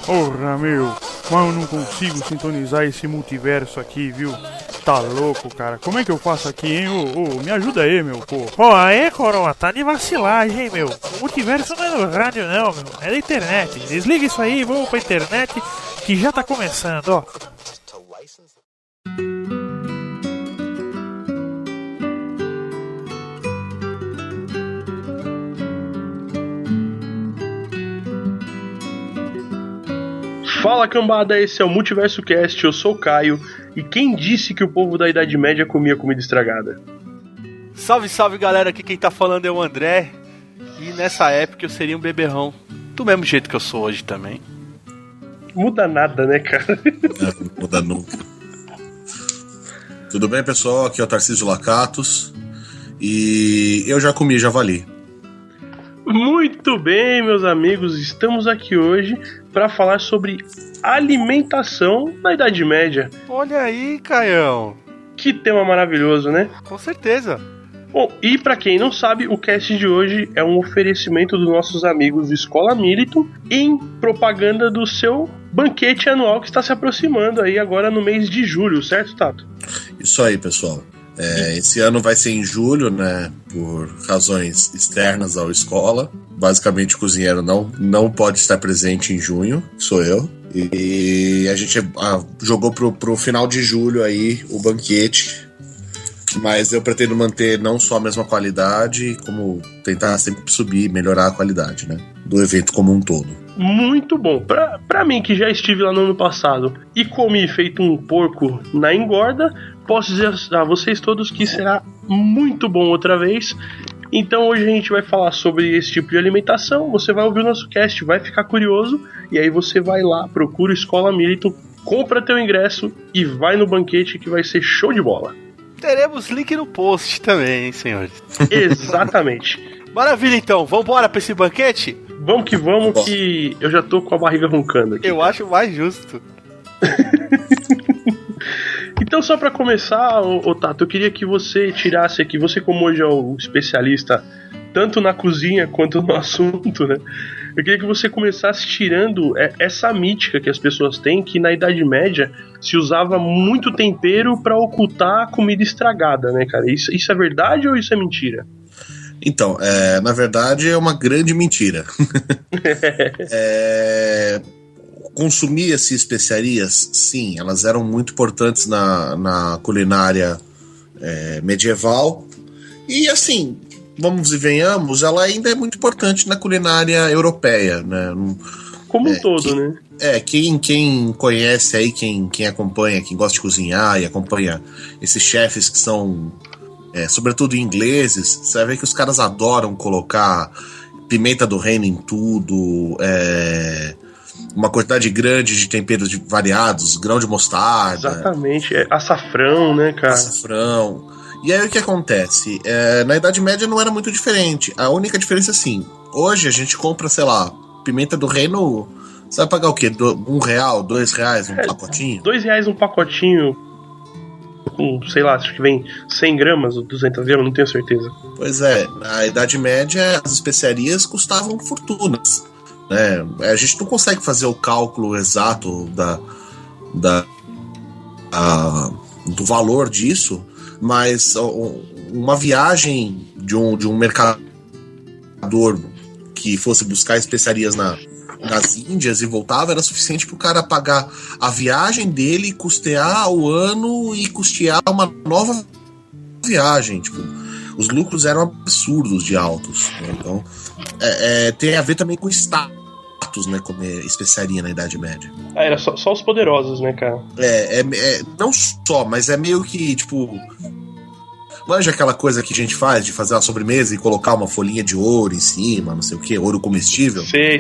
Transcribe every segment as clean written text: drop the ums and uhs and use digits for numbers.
Porra, meu, mas eu não consigo sintonizar esse multiverso aqui, viu? Tá louco, cara. Como é que eu faço aqui, hein? Ô, me ajuda aí, meu, pô. Pô, aí, coroa, tá de vacilagem, hein, meu. O multiverso não é no rádio, não, meu. É da internet. Desliga isso aí e vamos pra internet que já tá começando, ó. Fala, cambada, esse é o Multiverso Cast, eu sou o Caio, e quem disse que o povo da Idade Média comia comida estragada? Salve, salve, galera, aqui quem tá falando é o André, e nessa época eu seria um beberrão, do mesmo jeito que eu sou hoje também. Muda nada, né, cara? Não muda nunca. Tudo bem, pessoal? Aqui é o Tarcísio Lacatos, e eu já comi javali. Muito bem, meus amigos, estamos aqui hoje para falar sobre alimentação na Idade Média. Olha aí, Caião. Que tema maravilhoso, né? Com certeza. Bom, e para quem não sabe, o cast de hoje é um oferecimento dos nossos amigos do Escola Militon em propaganda do seu banquete anual que está se aproximando aí agora no mês de julho, certo, Tato? Isso aí, pessoal. Esse ano vai ser em julho, né? Por razões externas à escola. Basicamente, o cozinheiro não pode estar presente em junho, sou eu. E a gente jogou pro final de julho aí o banquete. Mas eu pretendo manter não só a mesma qualidade, como tentar sempre subir, melhorar a qualidade, né? Do evento como um todo. Muito bom. Pra mim, que já estive lá no ano passado e comi feito um porco na engorda, posso dizer a vocês todos que será muito bom outra vez. Então hoje a gente vai falar sobre esse tipo de alimentação. Você vai ouvir o nosso cast, vai ficar curioso, e aí você vai lá, procura Escola Militon, compra teu ingresso e vai no banquete que vai ser show de bola. Teremos link no post também, hein, senhores? Exatamente. Maravilha, então. Vambora pra esse banquete? Vamos que eu já tô com a barriga roncando aqui. Eu acho mais justo. Então, só pra começar, ô Tato, eu queria que você tirasse aqui, você como hoje é o especialista tanto na cozinha quanto no assunto, né? Eu queria que você começasse tirando essa mítica que as pessoas têm, que na Idade Média se usava muito tempero pra ocultar a comida estragada, né, cara? Isso é verdade ou isso é mentira? Então, na verdade é uma grande mentira. Consumia-se especiarias? Sim, elas eram muito importantes na culinária medieval. E assim, vamos e venhamos, ela ainda é muito importante na culinária europeia, né? Como um todo, né? Quem conhece aí, quem acompanha, quem gosta de cozinhar e acompanha esses chefes que são sobretudo ingleses, você vai ver que os caras adoram colocar pimenta do reino em tudo, uma quantidade grande de temperos variados, grão de mostarda. Exatamente, açafrão, né, cara? Açafrão. E aí o que acontece? Na Idade Média não era muito diferente. A única diferença, assim, hoje a gente compra, sei lá, pimenta do reino, você vai pagar o quê? R$1, R$2 um pacotinho? R$2 um pacotinho, com, sei lá, acho que vem 100 gramas ou 200 gramas, não tenho certeza. Pois é, na Idade Média as especiarias custavam fortunas, né? A gente não consegue fazer o cálculo exato do valor disso, mas uma viagem de um mercador que fosse buscar especiarias nas Índias e voltava era suficiente para o cara pagar a viagem dele, custear o ano e custear uma nova viagem. Tipo, os lucros eram absurdos de altos, né? Então tem a ver também com status, né, comer especiaria na Idade Média. Era só os poderosos, né, cara? Não só, mas é meio que, tipo, manja aquela coisa que a gente faz de fazer uma sobremesa e colocar uma folhinha de ouro em cima, não sei o que, ouro comestível? Sei.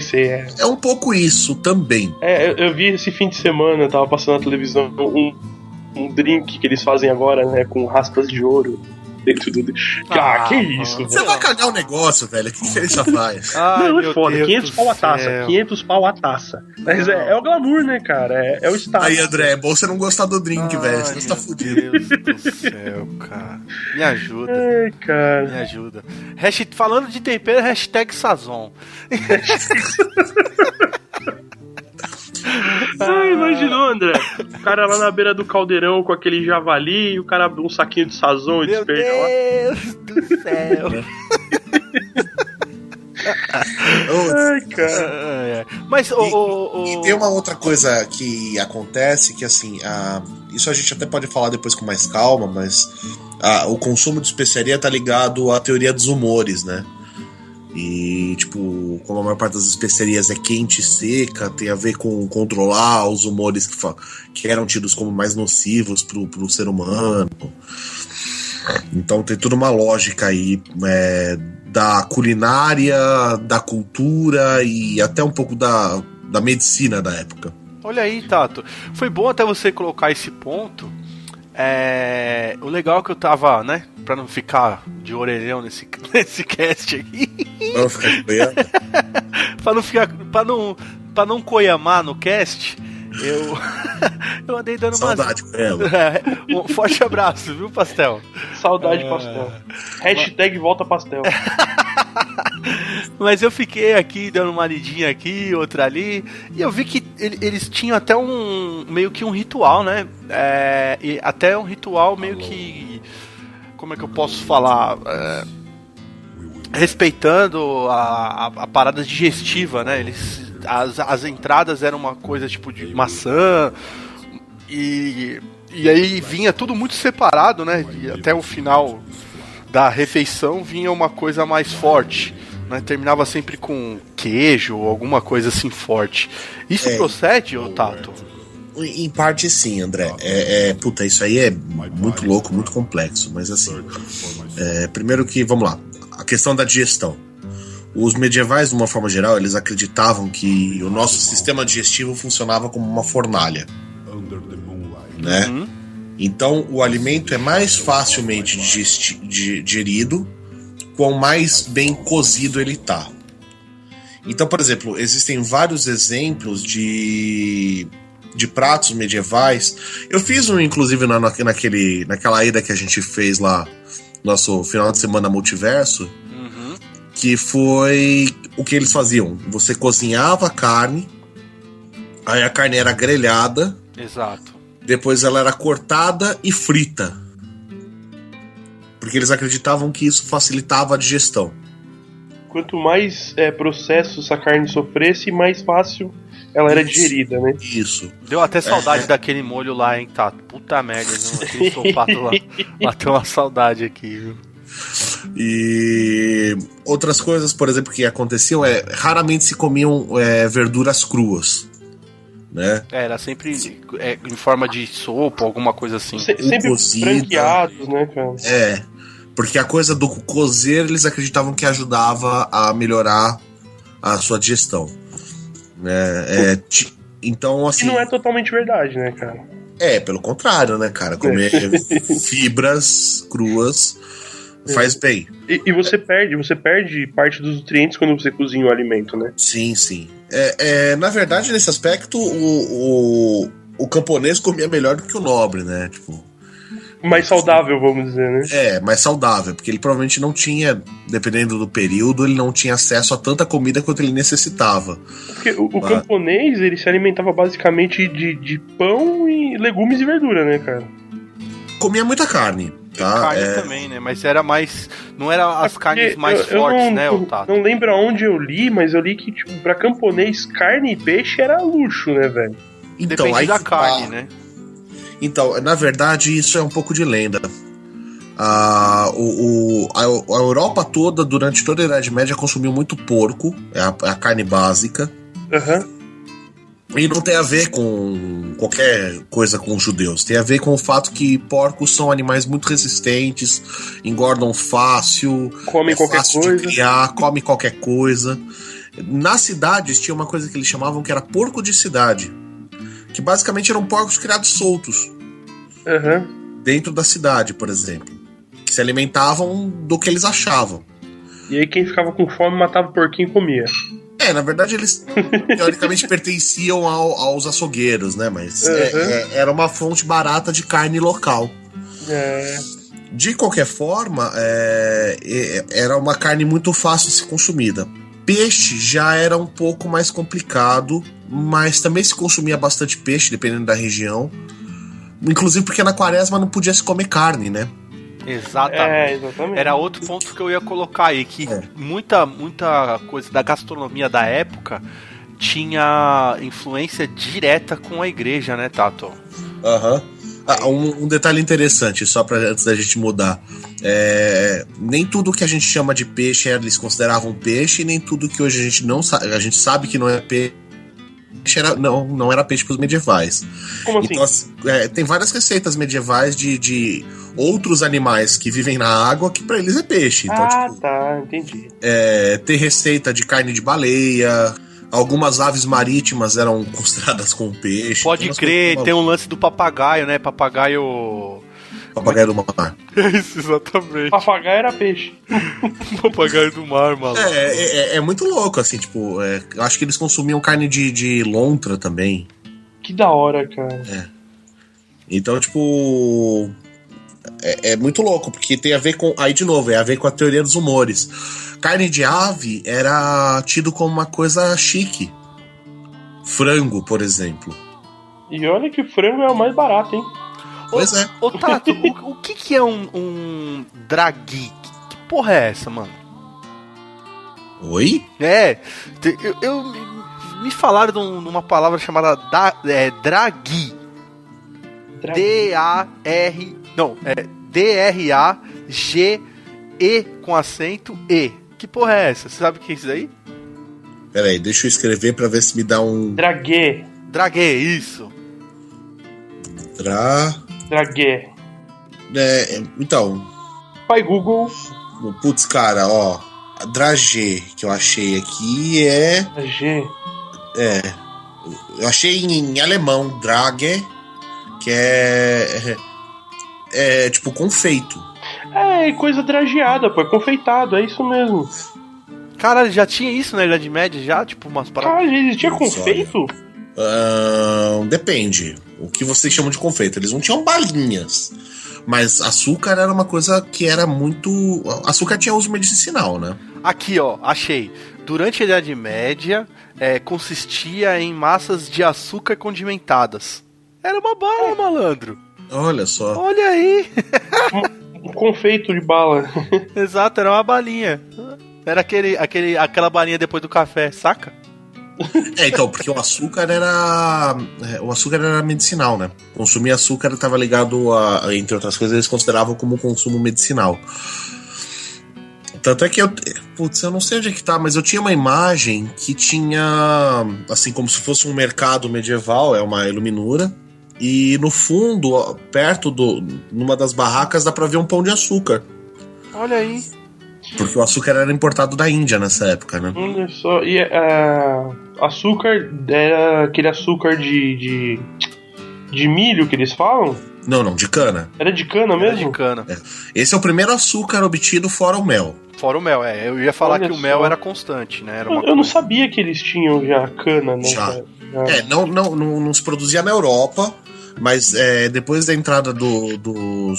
É um pouco isso também. Eu vi esse fim de semana, tava passando na televisão um drink que eles fazem agora, né, com raspas de ouro. Que isso, Você vai cagar o negócio, velho. Que diferença faz? Não, é foda. Deus 500 pau a taça. céu. 500 pau a taça. Mas é o glamour, né, cara? É o status. Aí, André, é bom você não gostar do drink, velho. Você tá fudido. Deus do céu, cara. Me ajuda. Ai, cara. Me ajuda. Falando de tempero, hashtag Sazon. Imaginou, André? O cara lá na beira do caldeirão com aquele javali, o cara abriu um saquinho de sazon e Meu despeja lá. Deus do céu. Ai, cara. Mas E tem uma outra coisa que acontece, que assim, isso a gente até pode falar depois com mais calma, mas o consumo de especiaria tá ligado à teoria dos humores, né? E, tipo, como a maior parte das especiarias é quente e seca, tem a ver com controlar os humores que eram tidos como mais nocivos pro ser humano. Então tem toda uma lógica aí da culinária, da cultura e até um pouco da medicina da época. olha aí, Tato. Foi bom até você colocar esse ponto. O legal é que eu tava, né? Pra não ficar de orelhão nesse cast aqui. Não ficar pra não coiamar no cast, eu andei dando saudade com ela. Um forte abraço, viu, Pastel? Saudade pastel. Hashtag volta pastel. Mas eu fiquei aqui dando uma lidinha aqui, outra ali, e eu vi que eles tinham até meio que um ritual, né? E até um ritual meio que, como é que eu posso falar? Respeitando a parada digestiva, né? As entradas eram uma coisa tipo de maçã, e aí vinha tudo muito separado, né? E até o final da refeição vinha uma coisa mais forte, né? Terminava sempre com queijo ou alguma coisa assim forte. Isso procede, ô Tato? Em parte sim, André. Puta, isso aí é muito louco, muito complexo. Mas assim, primeiro que, vamos lá, a questão da digestão. Os medievais, de uma forma geral, eles acreditavam que o nosso sistema digestivo funcionava como uma fornalha, né? Uhum. Então o alimento é mais facilmente digerido quanto mais bem cozido ele tá. Então, por exemplo, existem vários exemplos de pratos medievais. Eu fiz um, inclusive, naquela ida que a gente fez lá, nosso final de semana multiverso, que foi o que eles faziam. Você cozinhava a carne, aí a carne era grelhada. Exato. Depois ela era cortada e frita. Porque eles acreditavam que isso facilitava a digestão. Quanto mais processos a carne sofresse, mais fácil ela era digerida, né? Isso. Deu até saudade daquele molho lá, hein, Tato? Puta merda, viu? Aquele ensopado lá. Bateu uma saudade aqui, viu? E outras coisas, por exemplo, que aconteciam raramente se comiam verduras cruas, né? Era sempre em forma de sopa, alguma coisa assim. Sempre cozida. branqueados, né, cara? Porque a coisa do cozer eles acreditavam que ajudava a melhorar a sua digestão, né? Então, assim, E não é totalmente verdade, né, cara? Pelo contrário, né, cara? Comer fibras cruas faz bem. E você perde parte dos nutrientes quando você cozinha o alimento, né? Sim, sim. Na verdade, nesse aspecto, o camponês comia melhor do que o nobre, né? Tipo, Mais saudável, vamos dizer, né? mais saudável, porque ele provavelmente não tinha, dependendo do período, ele não tinha acesso a tanta comida quanto ele necessitava. Porque o camponês, ele se alimentava basicamente de pão e legumes e verdura, né, cara? Comia muita carne, tá? Carne também, né? Mas era mais... Não era as carnes mais fortes, né, Tato? Não lembro aonde eu li, mas eu li que, tipo, pra camponês, carne e peixe era luxo, né, velho? Então, Depende aí da carne, né? Então, na verdade, isso é um pouco de lenda. A Europa toda, durante toda a Idade Média, consumiu muito porco, a carne básica. E não tem a ver com qualquer coisa com os judeus. Tem a ver com o fato que porcos são animais muito resistentes, engordam fácil, Comem qualquer fácil coisa. de criar, come qualquer coisa. Nas cidades tinha uma coisa que eles chamavam que era porco de cidade, que basicamente eram porcos criados soltos dentro da cidade, por exemplo. que se alimentavam do que eles achavam. E aí quem ficava com fome matava o porquinho e comia. Na verdade eles teoricamente pertenciam aos açougueiros, né? Mas era uma fonte barata de carne local. De qualquer forma, era uma carne muito fácil de ser consumida. Peixe já era um pouco mais complicado, mas também se consumia bastante peixe, dependendo da região. Inclusive porque na quaresma não podia se comer carne, né? Exatamente. Era outro ponto que eu ia colocar aí, que muita coisa da gastronomia da época tinha influência direta com a igreja, né, Tato? Um detalhe interessante, só para antes da gente mudar. Nem tudo que a gente chama de peixe eles consideravam peixe, e nem tudo que hoje a gente sabe que não é peixe não era peixe para os medievais. Como assim? Então, tem várias receitas medievais de outros animais que vivem na água que para eles é peixe. Então, entendi. Tem receita de carne de baleia. Algumas aves marítimas eram consideradas como peixe. Pode crer, tem um lance do papagaio, né? Papagaio do mar. Isso, exatamente. Papagaio era peixe. Papagaio do mar, maluco. É muito louco, assim, tipo, eu acho que eles consumiam carne de lontra também. Que da hora, cara. Então, tipo, é muito louco, porque tem a ver com, aí de novo, a ver com a teoria dos humores. Carne de ave era tido como uma coisa chique. Frango, por exemplo. E olha que frango é o mais barato, hein? Pois é. Ô Tato, o que é um dragui? Que porra é essa, mano? Oi? Me falaram de uma palavra chamada dragui. D-A-R... Não, D-R-A-G-E com acento E. Que porra é essa? Você sabe o que é isso aí? Peraí, deixa eu escrever pra ver se me dá um... Draguê, isso. Draguê. Então... Pai Google. Putz, cara, ó... Dragê, que eu achei aqui G. Eu achei em alemão, Drage, que é tipo confeito. Coisa drageada, pô, é confeitado, é isso mesmo. Caralho, já tinha isso na Idade Média, já? Tipo, umas paradas... Cara, existia confeito? Depende. O que vocês chamam de confeito? Eles não tinham balinhas. Mas açúcar era uma coisa que era muito... Açúcar tinha uso medicinal, né? Aqui, ó, achei. Durante a Idade Média, consistia em massas de açúcar condimentadas. Era uma bala, malandro. Olha só. Olha aí. Um confeito de bala. Exato, era uma balinha. Era aquela balinha depois do café, saca? Então, porque o açúcar era medicinal, né? Consumir açúcar estava ligado a, entre outras coisas, eles consideravam como consumo medicinal. Tanto é que eu não sei onde é que tá, mas eu tinha uma imagem que tinha, assim, como se fosse um mercado medieval, uma iluminura, e no fundo, perto numa das barracas, dá pra ver um pão de açúcar. Olha aí. Porque o açúcar era importado da Índia nessa época, né? Olha só, e açúcar era aquele açúcar de milho que eles falam? Não, de cana. Era de cana mesmo? Era de cana. Esse é o primeiro açúcar obtido fora o mel. Fora o mel, eu ia falar Olha que o mel só. era constante, né? Eu não sabia que eles tinham já cana, né? Já. Não se produzia na Europa, mas depois da entrada do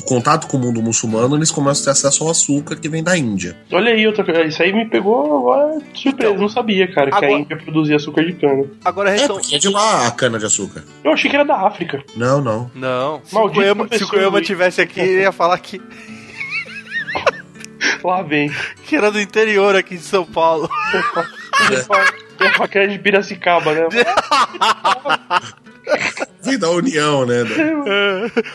contato com o mundo muçulmano, eles começam a ter acesso ao açúcar que vem da Índia. Olha aí, outra coisa. Isso aí me pegou agora de surpresa. Então, não sabia, cara, que a Índia produzia açúcar de cana. Agora Porque é de lá a cana de açúcar. Eu achei que era da África. Não. Não. Maldito Se o Koyama tivesse aqui, ele ia falar que Lá vem. que era do interior aqui de São Paulo. É que era de Piracicaba, né? Vem da União, né?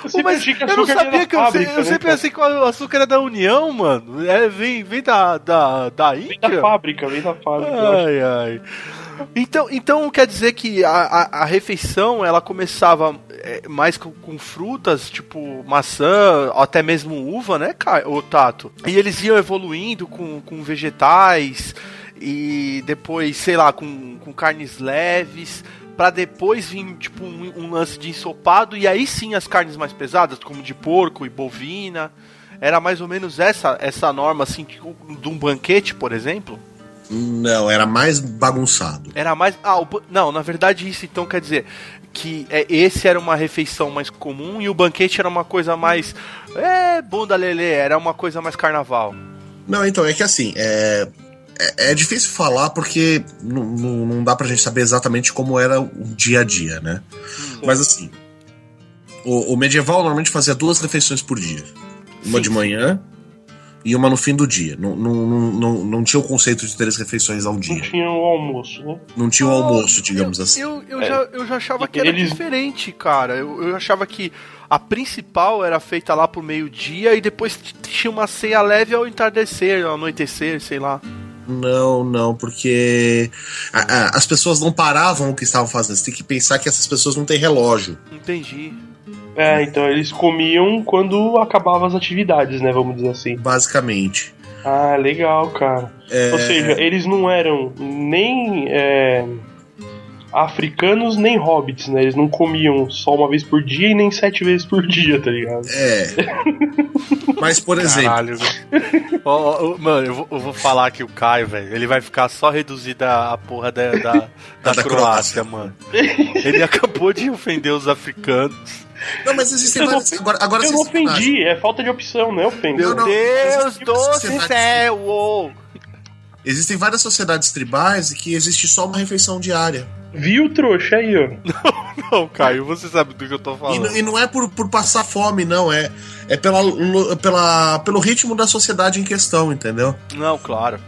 Eu sempre Mas achei que eu não açúcar era sabia da que fábrica, eu né, sempre cara? pensei que o açúcar era da União, mano. Vem da Vem Índia? da fábrica. Ai. Então quer dizer que a refeição ela começava mais com frutas, tipo maçã, até mesmo uva, né, o Tato? E eles iam evoluindo com vegetais e depois, sei lá, com carnes leves, pra depois vir tipo um lance de ensopado e aí sim as carnes mais pesadas, como de porco e bovina. era mais ou menos essa norma, assim, de um banquete, por exemplo? Não, era mais bagunçado. Era mais... não, na verdade isso então quer dizer que esse era uma refeição mais comum e o banquete era uma coisa mais... bunda lelê, era uma coisa mais carnaval. Não, então, é que assim, é difícil falar porque não dá pra gente saber exatamente como era o dia a dia, né? Mas assim, o medieval normalmente fazia 2 refeições por dia. Uma de manhã e uma no fim do dia. Não tinha o conceito de 3 refeições ao dia. Não tinha o almoço, né? Não tinha o almoço, digamos assim. Eu já achava que era diferente, cara. Eu achava que a principal era feita lá pro meio-dia e depois tinha uma ceia leve ao entardecer, ao anoitecer, sei lá. Não, porque as pessoas não paravam o que estavam fazendo. Você tem que pensar que essas pessoas não têm relógio. Entendi. Então eles comiam quando acabavam as atividades, né? Vamos dizer assim. Basicamente. Ah, legal, cara. Ou seja, eles não eram nem africanos nem hobbits, né? Eles não comiam só uma vez por dia e nem 7 vezes por dia, tá ligado? Mas, por exemplo... Caralho, mano, eu vou falar que o Caio, velho, ele vai ficar só reduzido a porra da Croácia, mano. Ele acabou de ofender os africanos. Não, mas existem várias... Agora eu não ofendi, é falta de opção, não é ofender. Meu Deus do céu! Existem várias sociedades tribais que existe só uma refeição diária. Viu, trouxa, aí, ó. Não, Caio, você sabe do que eu tô falando. E não é por passar fome, não. É pelo ritmo da sociedade em questão, entendeu? Não, claro.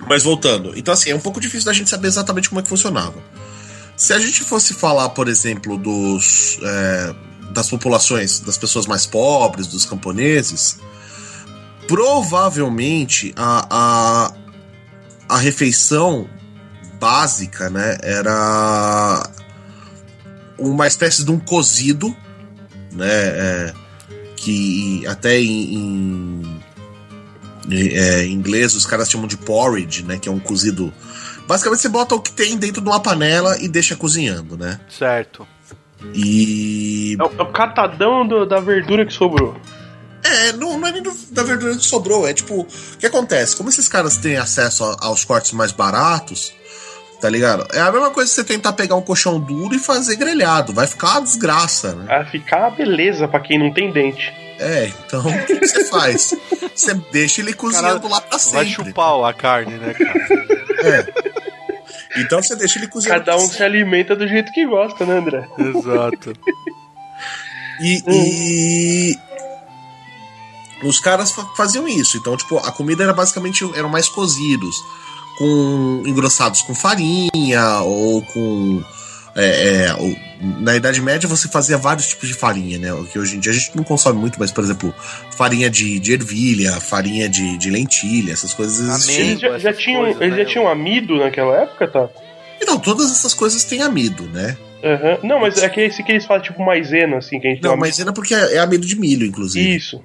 Mas voltando. Então, assim, é um pouco difícil da gente saber exatamente como é que funcionava. Se a gente fosse falar, por exemplo, das populações, das pessoas mais pobres, dos camponeses, provavelmente a refeição básica, né, era uma espécie de um cozido, né, que até em inglês os caras chamam de porridge, né, que é um cozido. Basicamente você bota o que tem dentro de uma panela e deixa cozinhando, né? Certo. E... É o catadão da verdura que sobrou. Não é nem da verdura que sobrou. É tipo, o que acontece? Como esses caras têm acesso aos cortes mais baratos, tá ligado? É a mesma coisa que você tentar pegar um colchão duro e fazer grelhado. Vai ficar uma desgraça, né? Vai ficar uma beleza pra quem não tem dente. Então o que você faz? Você deixa ele cozinhando lá pra sempre. Vai chupar a carne, né, cara? Então você deixa ele cozinhando. Cada um se alimenta do jeito que gosta, né, André? Exato. E os caras faziam isso. Então, tipo, a comida era basicamente... Eram mais cozidos. Engrossados com farinha ou com... na Idade Média você fazia vários tipos de farinha, né? Que hoje em dia a gente não consome muito, mas, por exemplo, farinha de ervilha, farinha de lentilha, essas coisas existiam. Eles já tinham amido naquela época, tá? Então, todas essas coisas têm amido, né? Uhum. Não, mas é que esse que eles fazem tipo maisena, assim, que a gente Não, maisena porque é amido de milho, inclusive. Isso.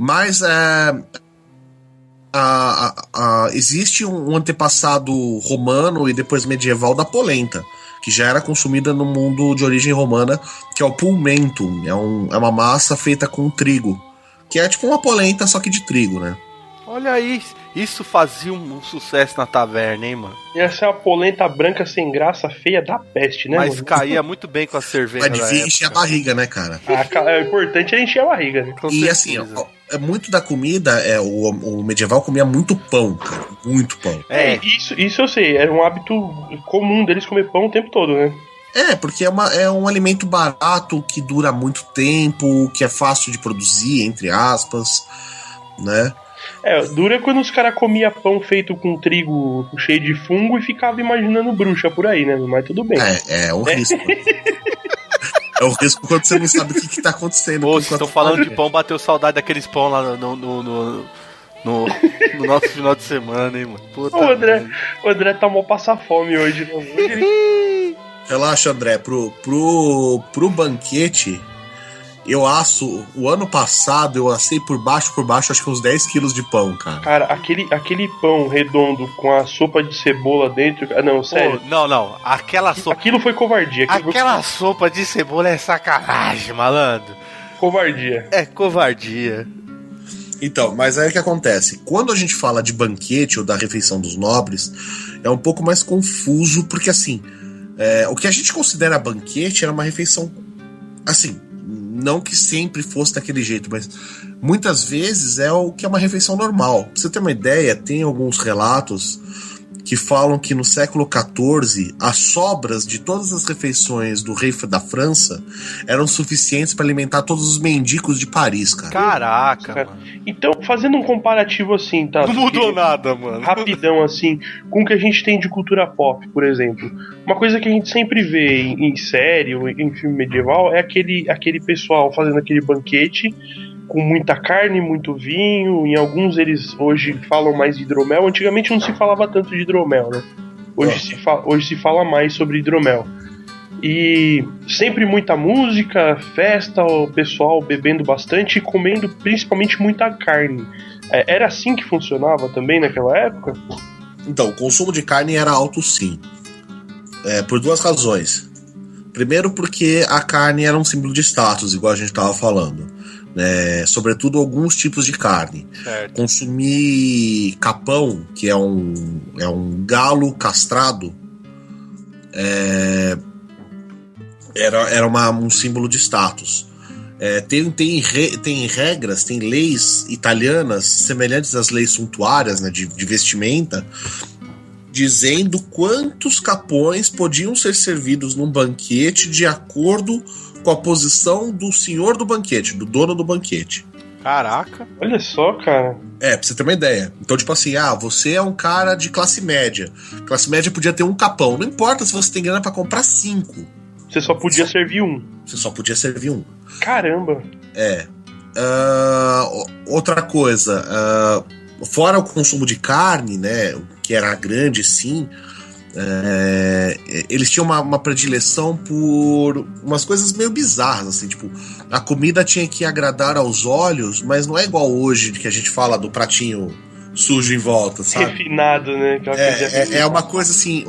Mas existe um antepassado romano e depois medieval da polenta, que já era consumida no mundo de origem romana, que é o pulmentum. É uma massa feita com trigo, que é tipo uma polenta, só que de trigo, né? Olha aí, isso fazia um sucesso na taverna, hein, mano? E essa é uma polenta branca sem graça, feia da peste, né? Mas mano? Caía muito bem com a cerveja. Mas devia encher a barriga, né, cara? O importante é encher a barriga, né? Com E certeza. assim, muito da comida, o medieval comia muito pão, cara. Muito pão. Isso eu sei, era um hábito comum deles comer pão o tempo todo, né? Porque é um alimento barato, que dura muito tempo, que é fácil de produzir, entre aspas, né? Dura quando os caras comiam pão feito com trigo cheio de fungo e ficava imaginando bruxa por aí, né? Mas tudo bem. É um risco. É um risco quando você não sabe o que tá acontecendo. Pô, vocês estão falando de pão, bateu saudade daqueles pão lá no nosso final de semana, hein, mano? Puta O André tá mó passar fome hoje, né? Relaxa, André. Pro banquete, eu asso. O ano passado eu assei por baixo, acho que uns 10 quilos de pão, cara. Cara, aquele pão redondo com a sopa de cebola dentro. Não, sério. Pô, não. Aquela sopa. Aquilo foi covardia. Aquela sopa de cebola é sacanagem, malandro. Covardia. É covardia. Então, mas aí o que acontece? Quando a gente fala de banquete ou da refeição dos nobres, é um pouco mais confuso, porque assim, o que a gente considera banquete era uma refeição, assim, não que sempre fosse daquele jeito, mas muitas vezes é o que é uma refeição normal. Pra você ter uma ideia, tem alguns relatos que falam que no século XIV as sobras de todas as refeições do rei da França eram suficientes para alimentar todos os mendigos de Paris, cara. Caraca, mano. Então, fazendo um comparativo assim, tá? Não mudou nada, mano. Rapidão, assim, com o que a gente tem de cultura pop, por exemplo. Uma coisa que a gente sempre vê em série ou em filme medieval é aquele pessoal fazendo aquele banquete com muita carne, muito vinho. Em alguns eles hoje falam mais de hidromel. Antigamente não se falava tanto de hidromel, né? Hoje se fala mais sobre hidromel. E sempre muita música, festa, o pessoal bebendo bastante e comendo principalmente muita carne. Era assim que funcionava também naquela época? Então, o consumo de carne era alto, sim. Por duas razões. Primeiro porque a carne era um símbolo de status, igual a gente estava falando. Sobretudo alguns tipos de carne. Certo. Consumir capão, que é um galo castrado, era um símbolo de status. Tem regras, tem leis italianas semelhantes às leis suntuárias, né, de vestimenta, dizendo quantos capões podiam ser servidos num banquete de acordo com a posição do senhor do banquete, do dono do banquete. Caraca. Olha só, cara. Pra você ter uma ideia. Então, tipo assim, você é um cara de classe média. Classe média podia ter um capão. Não importa se você tem grana pra comprar 5. Você só podia servir um. Você só podia servir um. Caramba. Outra coisa, fora o consumo de carne, né, que era grande, sim, eles tinham uma predileção por umas coisas meio bizarras, assim, tipo, a comida tinha que agradar aos olhos, mas não é igual hoje, que a gente fala do pratinho sujo em volta, sabe? Refinado, né? É uma coisa assim,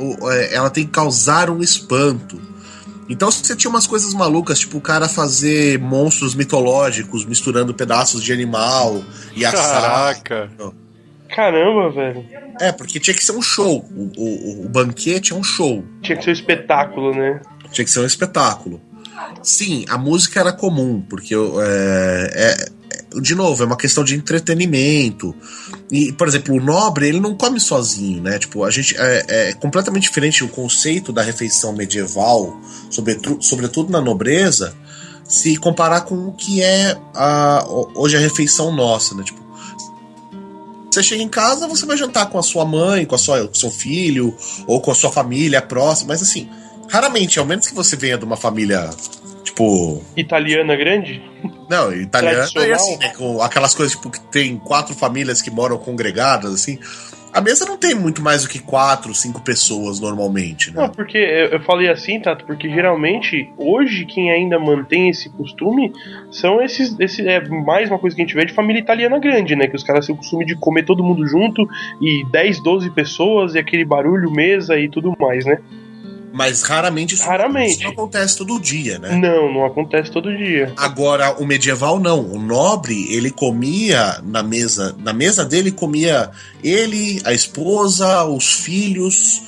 ela tem que causar um espanto. Então você tinha umas coisas malucas, tipo o cara fazer monstros mitológicos misturando pedaços de animal e assar. Caraca. Caramba, velho. Porque tinha que ser um show. O banquete é um show. Tinha que ser um espetáculo, né? Tinha que ser um espetáculo. Sim, a música era comum, porque de novo, é uma questão de entretenimento. E, por exemplo, o nobre, ele não come sozinho, né? Tipo, a gente é completamente diferente o conceito da refeição medieval, sobretudo na nobreza, se comparar com o que é hoje a refeição nossa, né? Tipo, você chega em casa, você vai jantar com a sua mãe, com o seu filho, ou com a sua família próxima, mas assim, raramente, ao menos que você venha de uma família, tipo... Italiana grande? Não, italiana é assim, né? Com aquelas coisas, tipo, que tem 4 famílias que moram congregadas, assim. A mesa não tem muito mais do que 4, 5 pessoas normalmente, né? Não, porque eu falei assim, Tato, porque geralmente, hoje, quem ainda mantém esse costume são esses mais uma coisa que a gente vê de família italiana grande, né? Que os caras têm o costume de comer todo mundo junto, e 10, 12 pessoas, e aquele barulho, mesa e tudo mais, né? Mas raramente isso não acontece todo dia, né? Não acontece todo dia. Agora, o medieval não. O nobre, ele comia na mesa dele comia ele, a esposa, os filhos,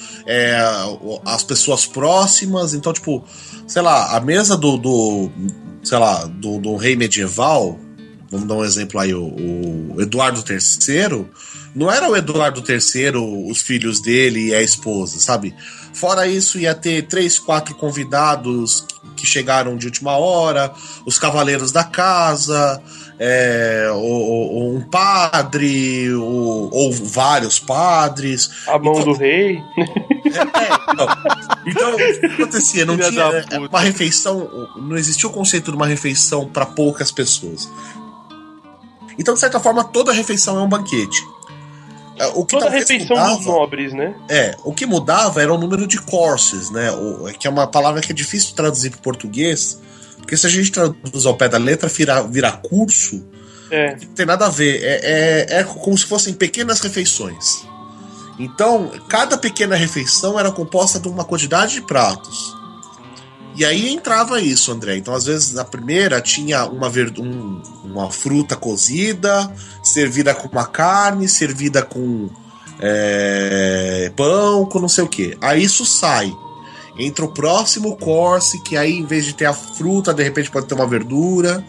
as pessoas próximas. Então, tipo, sei lá, a mesa do rei medieval, vamos dar um exemplo aí, o Eduardo III, não era o Eduardo III, os filhos dele e a esposa, sabe? Fora isso, ia ter 3, 4 convidados que chegaram de última hora, os cavaleiros da casa, um padre, ou vários padres. A mão do rei. Então, o que acontecia? Não tinha uma refeição, não existia o conceito de uma refeição para poucas pessoas. Então, de certa forma, toda refeição é um banquete. Toda a refeição dos nobres, né? O que mudava era o número de courses, né? Que é uma palavra que é difícil de traduzir para o português, Porque se a gente traduz ao pé da letra, virar curso, não tem nada a ver. É como se fossem pequenas refeições. Então, cada pequena refeição era composta de uma quantidade de pratos. E aí entrava isso, André. Então, às vezes, na primeira tinha uma fruta cozida, servida com uma carne, servida com pão, com não sei o que. Aí isso sai. Entra o próximo course, que aí, em vez de ter a fruta, de repente pode ter uma verdura,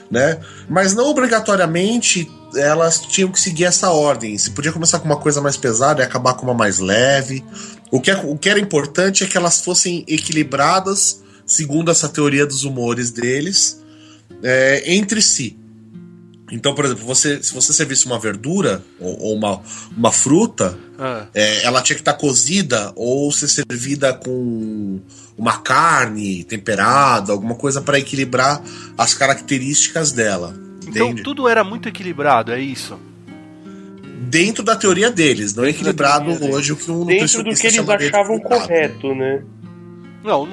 né? Mas não obrigatoriamente elas tinham que seguir essa ordem. Se podia começar com uma coisa mais pesada e acabar com uma mais leve. O que era importante é que elas fossem equilibradas, segundo essa teoria dos humores deles, entre si. Então, por exemplo, se você servisse uma verdura ou uma fruta, ela tinha que estar cozida ou ser servida com uma carne temperada, alguma coisa para equilibrar as características dela. Então entende? tudo era muito equilibrado, é isso? Dentro da teoria deles, não é equilibrado hoje o que um dentro do que eles achavam correto, né? Não,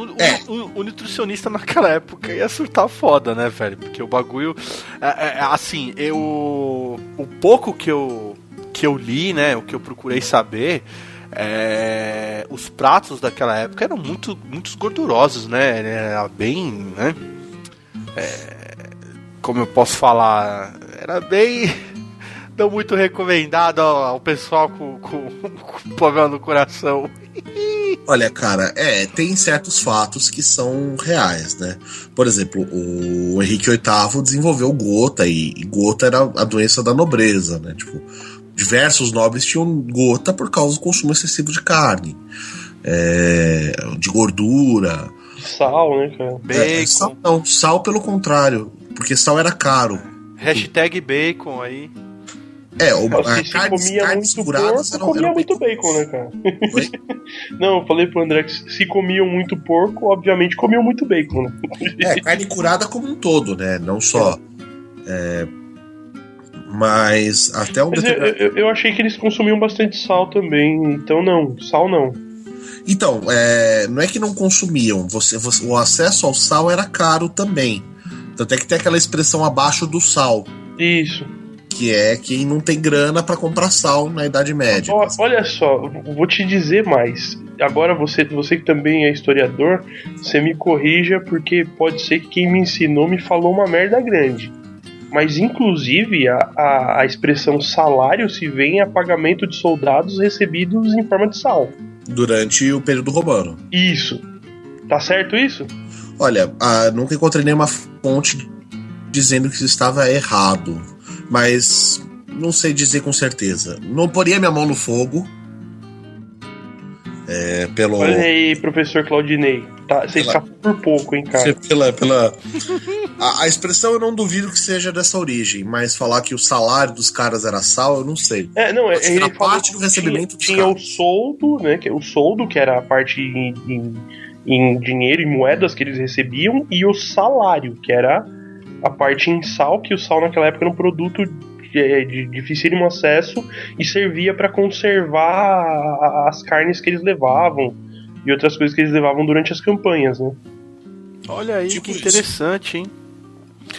o nutricionista naquela época ia surtar foda, né, velho? Porque o bagulho... assim, o pouco que eu li, né, o que eu procurei saber, os pratos daquela época eram muito gordurosos, né? Era bem, né? Como eu posso falar? Era bem... não muito recomendado ao pessoal com problema no coração. Olha, cara, tem certos fatos que são reais, né? Por exemplo, o Henrique VIII desenvolveu gota, e gota era a doença da nobreza, né? Tipo, diversos nobres tinham gota por causa do consumo excessivo de carne, de gordura. Sal, né, cara? Bacon. Sal pelo contrário, porque sal era caro. Hashtag bacon aí. Se comia muito porco, comia muito bacon, né, cara? Oi? Não, eu falei pro André que se comiam muito porco, obviamente comiam muito bacon, né? Carne curada como um todo, né? Não só. Mas até um determinado... eu achei que eles consumiam bastante sal também, então não, sal não. Então, não é que não consumiam, o acesso ao sal era caro também. Tanto é que tem aquela expressão abaixo do sal. Isso. Que é quem não tem grana pra comprar sal na Idade Média. Olha só, vou te dizer mais. Agora você que também é historiador, você me corrija, porque pode ser que quem me ensinou me falou uma merda grande. Mas inclusive a expressão salário se vê em pagamento de soldados recebidos em forma de sal. Durante o período romano. Isso. Tá certo isso? Olha, nunca encontrei nenhuma fonte dizendo que isso estava errado. Mas não sei dizer com certeza. Não poria minha mão no fogo. Olha aí, professor Claudinei. Tá, você escapou por pouco, hein, cara? A expressão eu não duvido que seja dessa origem, mas falar que o salário dos caras era sal, eu não sei. Ele parte do recebimento tinha o soldo, né? O soldo, que era a parte em dinheiro, em moedas que eles recebiam, e o salário, que era a parte em sal, que o sal naquela época era um produto de dificílimo acesso e servia para conservar as carnes que eles levavam e outras coisas que eles levavam durante as campanhas, né? Olha aí, que interessante, hein?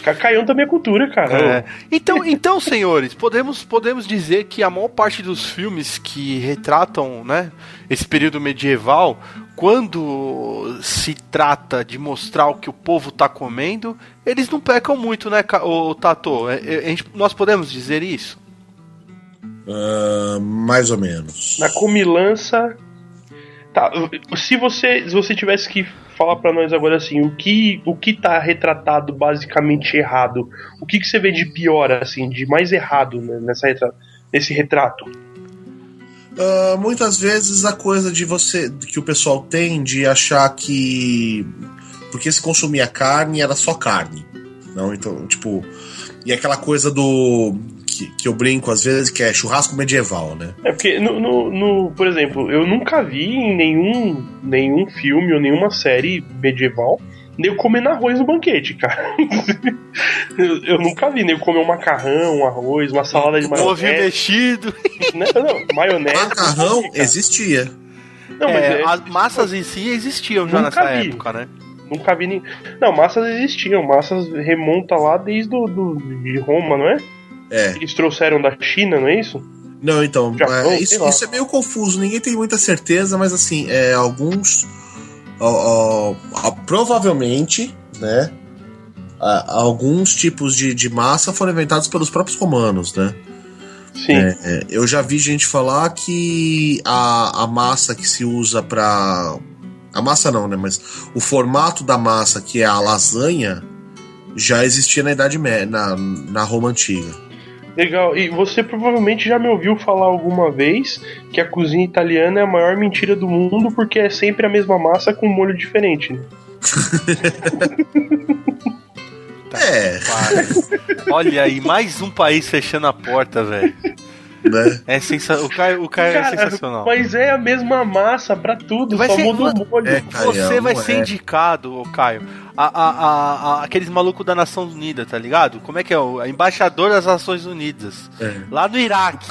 Caiu também a cultura, cara. Então, senhores, podemos dizer que a maior parte dos filmes que retratam, né, esse período medieval, quando se trata de mostrar o que o povo tá comendo, eles não pecam muito, né, Tato? Nós podemos dizer isso? Mais ou menos. Na comilança... Tá, se você tivesse que falar pra nós agora assim, o que tá retratado basicamente errado, o que você vê de pior, assim, de mais errado, né, nesse retrato? Muitas vezes a coisa que o pessoal tem de achar que porque se consumia carne era só carne, não? Então, tipo, e aquela coisa que eu brinco às vezes, que é churrasco medieval, né? Porque, por exemplo, eu nunca vi em nenhum filme ou nenhuma série medieval nego comendo arroz no banquete, cara. eu nunca vi nego comer um macarrão, um arroz, uma salada de maionese. Ovo mexido. Não, maionese. Macarrão existia. Não, mas as massas em si existiam já nessa época, né? Nunca vi nem. Não, massas existiam. Massas remonta lá desde de Roma, não é? É. Eles trouxeram da China, não é isso? Não, então, Japão, isso é meio confuso, ninguém tem muita certeza, mas assim, alguns. Provavelmente, né? Alguns tipos de massa foram inventados pelos próprios romanos, né? Sim. Eu já vi gente falar que a massa que se usa pra. A massa não, né? Mas o formato da massa, que é a lasanha, já existia na Idade Média, na Roma Antiga. Legal. E você provavelmente já me ouviu falar alguma vez que a cozinha italiana é a maior mentira do mundo porque é sempre a mesma massa com um molho diferente, né? Olha aí, mais um país fechando a porta, velho. Né? O Caio é sensacional. Mas é a mesma massa pra tudo, só muda o molho. Você vai ser indicado, Caio, aqueles malucos da Nações Unidas, tá ligado? Como é que é? O embaixador das Nações Unidas. Lá no Iraque.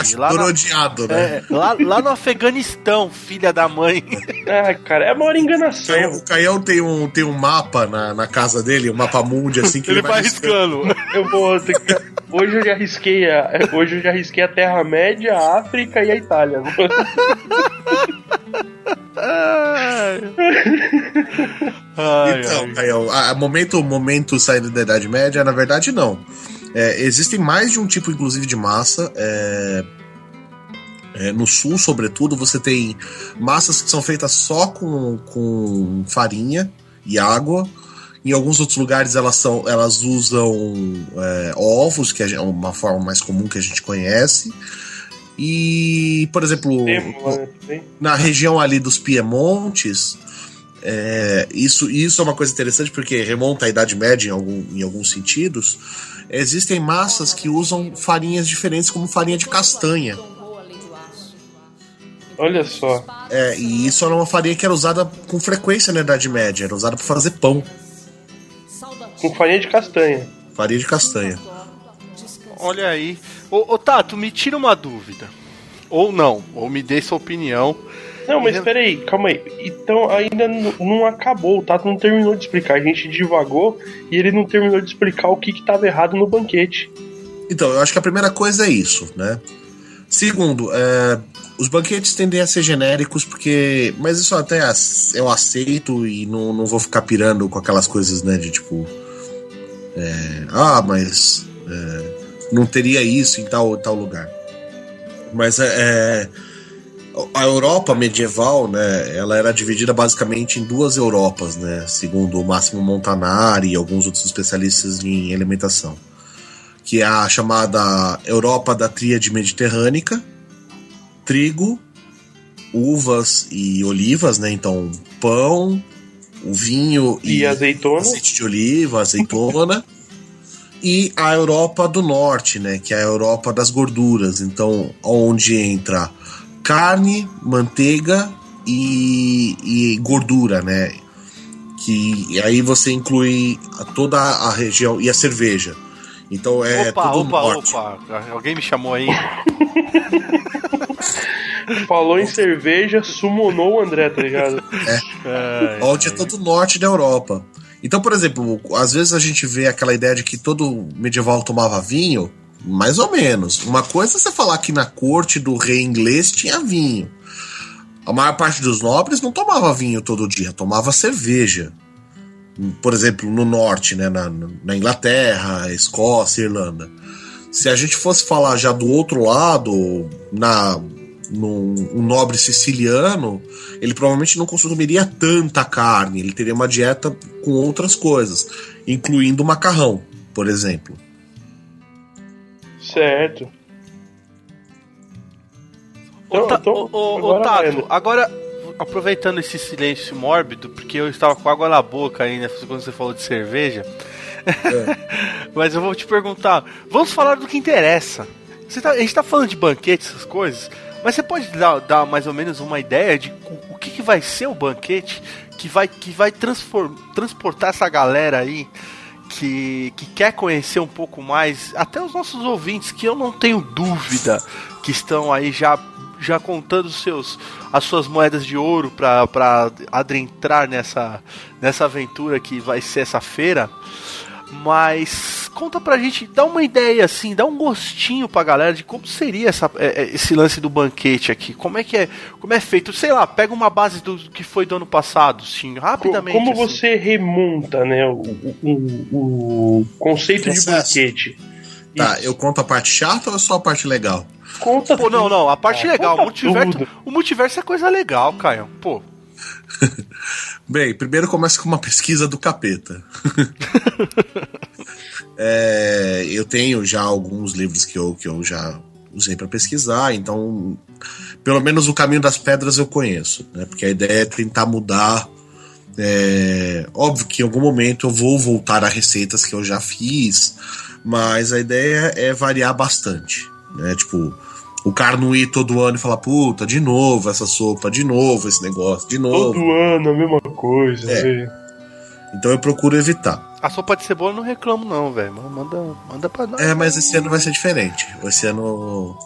Odiado, né? Lá no Afeganistão, filha da mãe. Cara, é a maior enganação. O Caião tem um mapa na casa dele, um mapa mundi, assim, que ele vai riscando. Eu vou ter que... Hoje eu já risquei a Terra-média, a África e a Itália. Então, Caião, momento saindo da Idade Média, na verdade, não. Existem mais de um tipo, inclusive, de massa. No sul, sobretudo, você tem massas que são feitas só com farinha e água. Em alguns outros lugares elas usam ovos, que é uma forma mais comum que a gente conhece. E, por exemplo, na região ali dos Piemontes, isso é uma coisa interessante porque remonta à Idade Média em alguns sentidos. Existem massas que usam farinhas diferentes, como farinha de castanha. Olha só. E isso era uma farinha que era usada com frequência na Idade Média, era usada para fazer pão. Com farinha de castanha. Farinha de castanha. Olha aí. Ô Tato, me tira uma dúvida. Ou não, ou me dê sua opinião. Não, mas peraí, calma aí. Então ainda não acabou, o Tato não terminou de explicar. A gente divagou e ele não terminou de explicar o que estava errado no banquete. Então, eu acho que a primeira coisa é isso, né? Segundo, os banquetes tendem a ser genéricos mas isso até eu aceito e não vou ficar pirando com aquelas coisas, né, de tipo... mas não teria isso em tal lugar. Mas a Europa medieval, né, ela era dividida basicamente em duas Europas, né, segundo o Máximo Montanari e alguns outros especialistas em alimentação, que é a chamada Europa da Tríade Mediterrânica: trigo, uvas e olivas, né, então pão, o vinho e azeitona, azeite de oliva, azeitona. E a Europa do Norte, né, que é a Europa das gorduras, então onde entra carne, manteiga e gordura, né, que aí você inclui toda a região e a cerveja. Então todo norte. Alguém me chamou aí? Falou em cerveja, summonou o André, tá ligado? Onde é todo o norte da Europa. Então, por exemplo, às vezes a gente vê aquela ideia de que todo medieval tomava vinho, mais ou menos. Uma coisa é você falar que na corte do rei inglês tinha vinho. A maior parte dos nobres não tomava vinho todo dia, tomava cerveja. Por exemplo, no norte, né, na Inglaterra, Escócia, Irlanda. Se a gente fosse falar já do outro lado, um nobre siciliano, ele provavelmente não consumiria tanta carne, ele teria uma dieta com outras coisas, incluindo macarrão, por exemplo. Certo. Tato, agora aproveitando esse silêncio mórbido, porque eu estava com água na boca ainda quando você falou de cerveja, mas eu vou te perguntar, vamos falar do que interessa. A gente tá falando de banquete, essas coisas, mas você pode dar mais ou menos uma ideia de o que vai ser o banquete que vai transportar essa galera aí que quer conhecer um pouco mais, até os nossos ouvintes, que eu não tenho dúvida que estão aí já já contando as suas moedas de ouro pra adentrar nessa aventura que vai ser essa feira. Mas conta pra gente, dá uma ideia assim, dá um gostinho pra galera de como seria esse lance do banquete aqui. Como é feito? Sei lá, pega uma base do que foi do ano passado, sim, rapidamente. Como assim. você remonta, né, o conceito de banquete? Tá, Isso. eu conto a parte chata ou só a parte legal? Conta Pô, não, a parte legal. Tudo. O multiverso é coisa legal, Caio. Pô. Bem, primeiro começa com uma pesquisa do capeta. Eu tenho já alguns livros que eu já usei para pesquisar, então pelo menos o Caminho das Pedras eu conheço, né? Porque a ideia é tentar mudar. Óbvio que em algum momento eu vou voltar a receitas que eu já fiz, mas a ideia é variar bastante, né? Tipo, o cara não ir todo ano e falar, puta, de novo essa sopa, de novo esse negócio, de novo. Todo ano a mesma coisa, velho. Então eu procuro evitar. A sopa de cebola eu não reclamo não, velho. Manda pra nós. Mas esse ano vai ser diferente. Esse ano